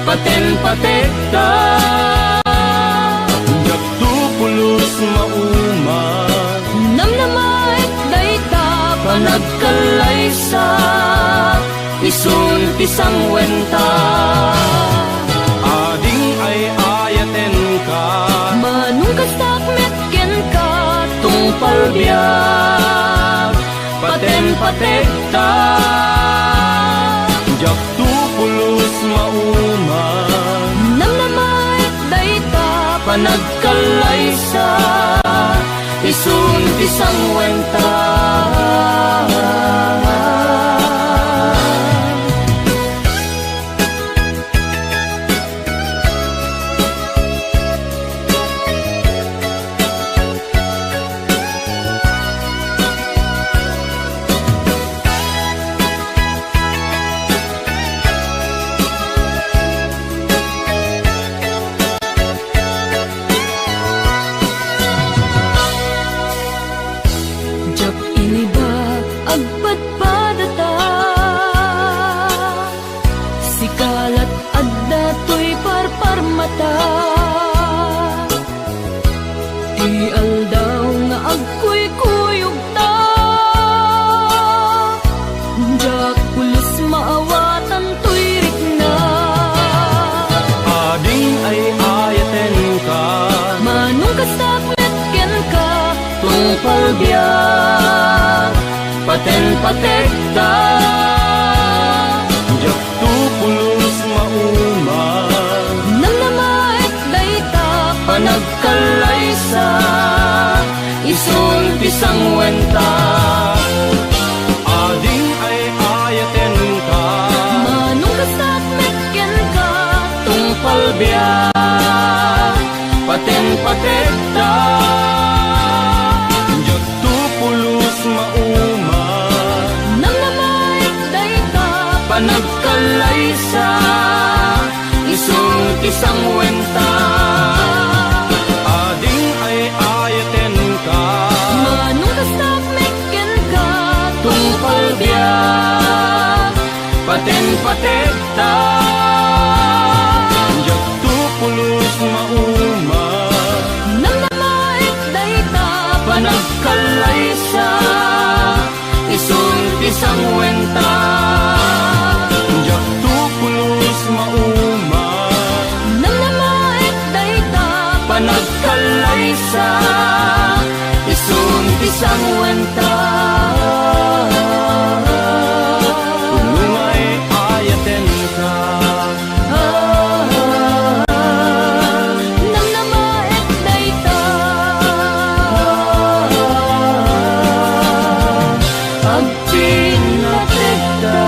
paten-patek ta. jak tupulos mauma, Namnamait dayta, panagkalaysa, isun pisang wenta. ading ay ayaten ka, Manong kastak metken ka, tungpal biyak, paten-patek ta. jak tupulos mauma, namnamait dayta, panagkalaysa, isun pisang wenta. Jak ini ba agpadpadata, sikalat adda to'y parparmata. Di aldaw nga agko'y kuyog ta, jak pulos maawatan to'y rikna. ading ay ayaten ka, Manong kastak metken ka, tungpal biyak, paten-patek ta. jak tupulos mauma, namnamait dayta, panagkalaysa, isun pisang wenta. ading ay ayaten ka, Manong kastak metken ka, tungpal biyak, paten-patek ta. jak tupulos mauma, namnamait dayta, panagkalaysa, isun pisang wenta. ading ay ayaten ka, Manong kastak metken ka, tungpal biyak, paten-patek ta. jak tupulos mauma, namnamait dayta, panagkalaysa, isun pisang wenta. jak tupulos mauma, namnamait dayta, panagkalaysa, isun pisang wenta. kung ay ayaten ka, Namnamait dayta, agpinatek ta.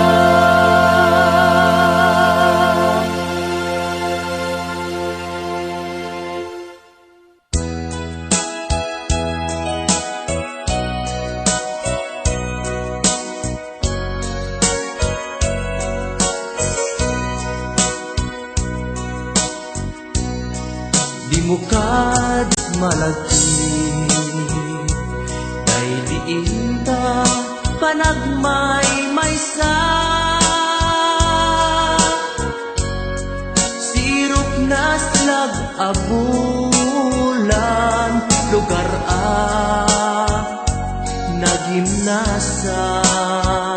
Di mo kad malagi, kay diin ta panagmay-maysa. Sirop na slag abulan, lugar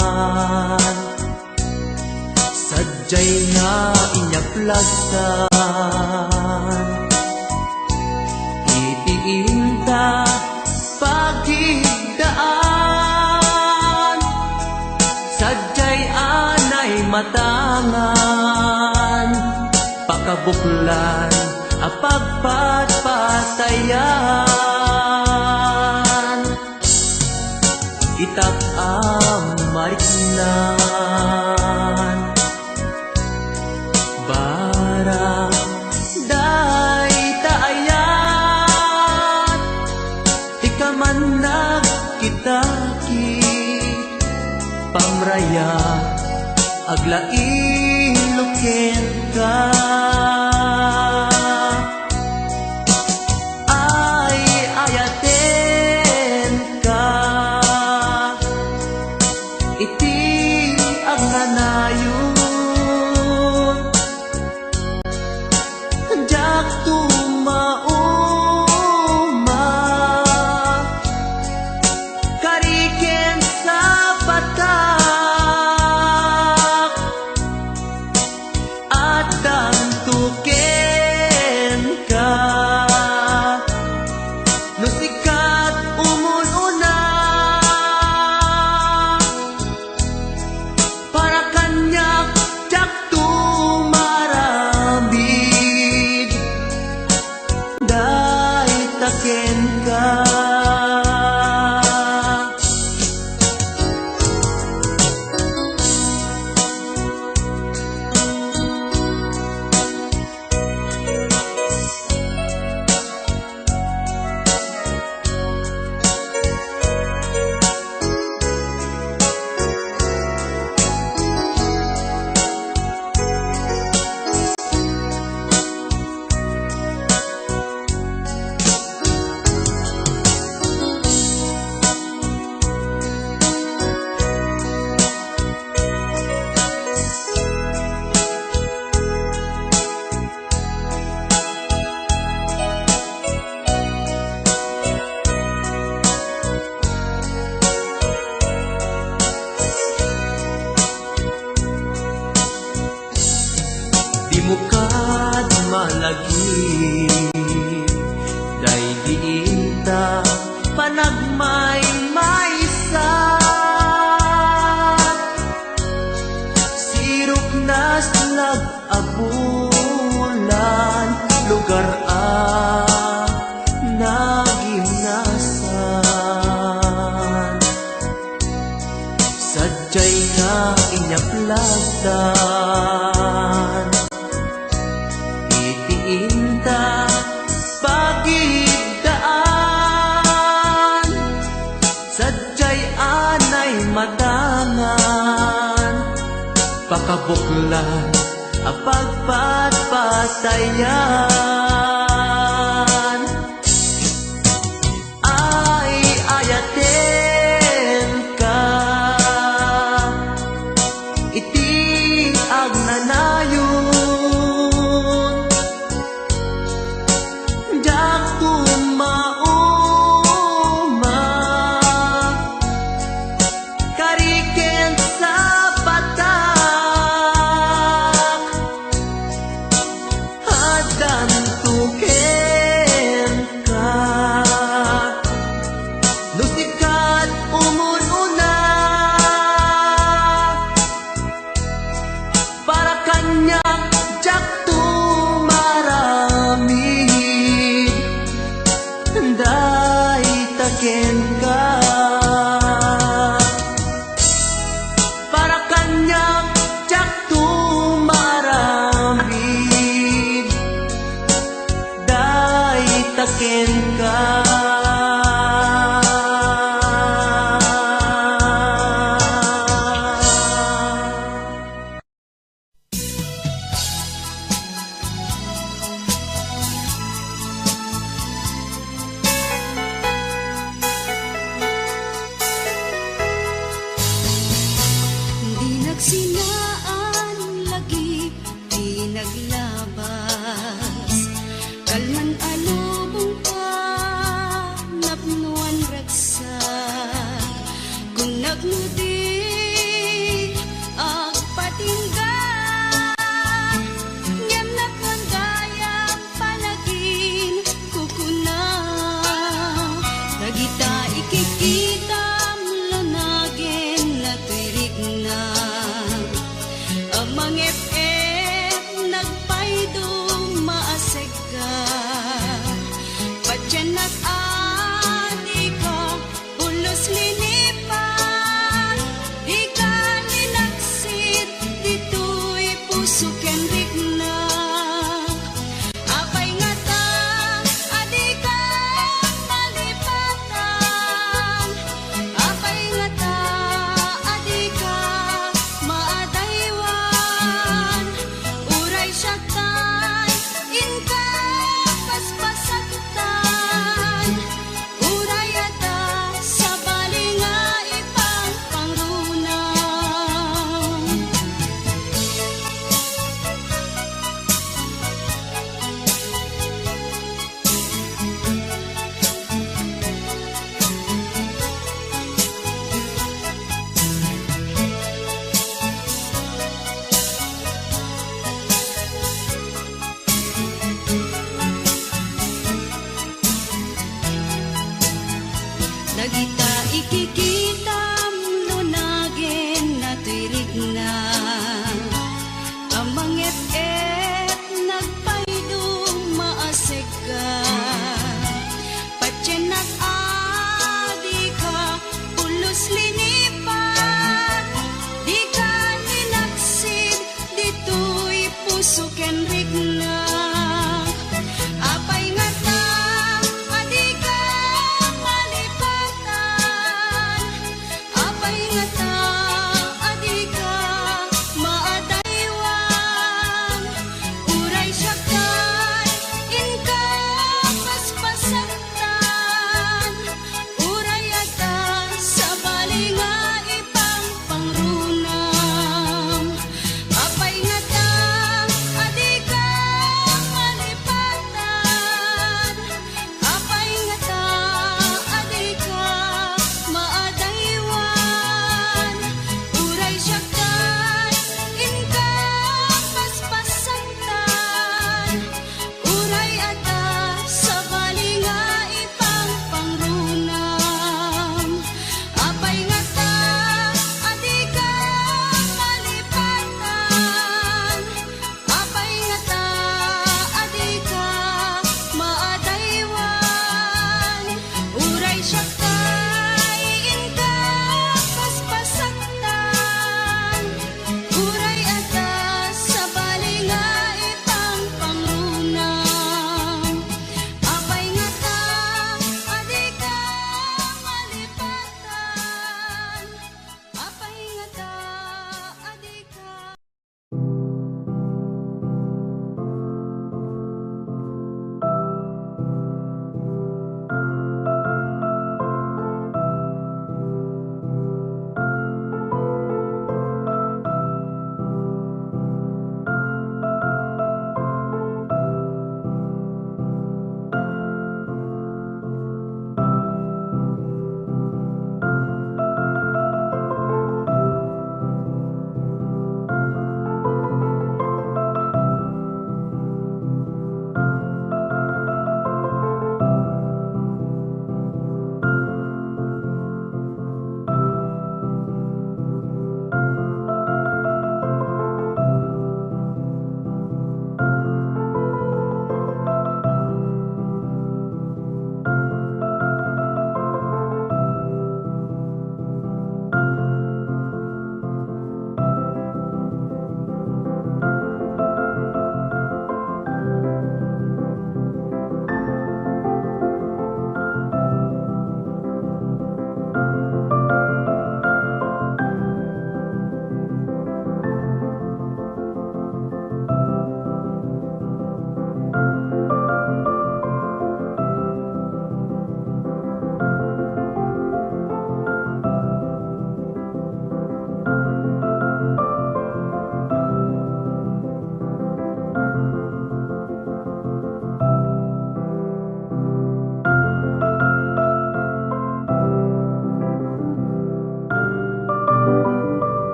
nagimnasan. Sadyay nga inyaplasan, itiinta pagigdaan. Sadyay anay matangan, pakabuklan apagpatpatayan. Itak mariknan barang day taayat, ikaman nagkitaki pamraya aglain luken ka. Ay ayaten ka iti ang nanayon, jak tumauma kariken sa patak at dantuken ka. No sikat umununa para kanyak jak tumarambig, day taken ka. Di mo kad malagi day diita panagmay maysa, sirup nas nag-abulan lugar nagimnasan. Sadyay nga inyaplagdan itiinta pagidaan, sadyay anay matangan, pakabuklan apagpatpatayan. Ay ayaten ka iti ang nanayon, jak tumauma kariken sa patak at dantuken ka. No sikat umununa para kanyak jak tumaramid, day taken ka. Para kanyak jak tumaramid, day taken ka. Di nagsinaan lagi, di naglabas, kalman alubong pa Amang FM nagpaydong maaseg ka. Padyan nag-ani ka, ulos linipan. Di ka ninaksit, dito'y puso ken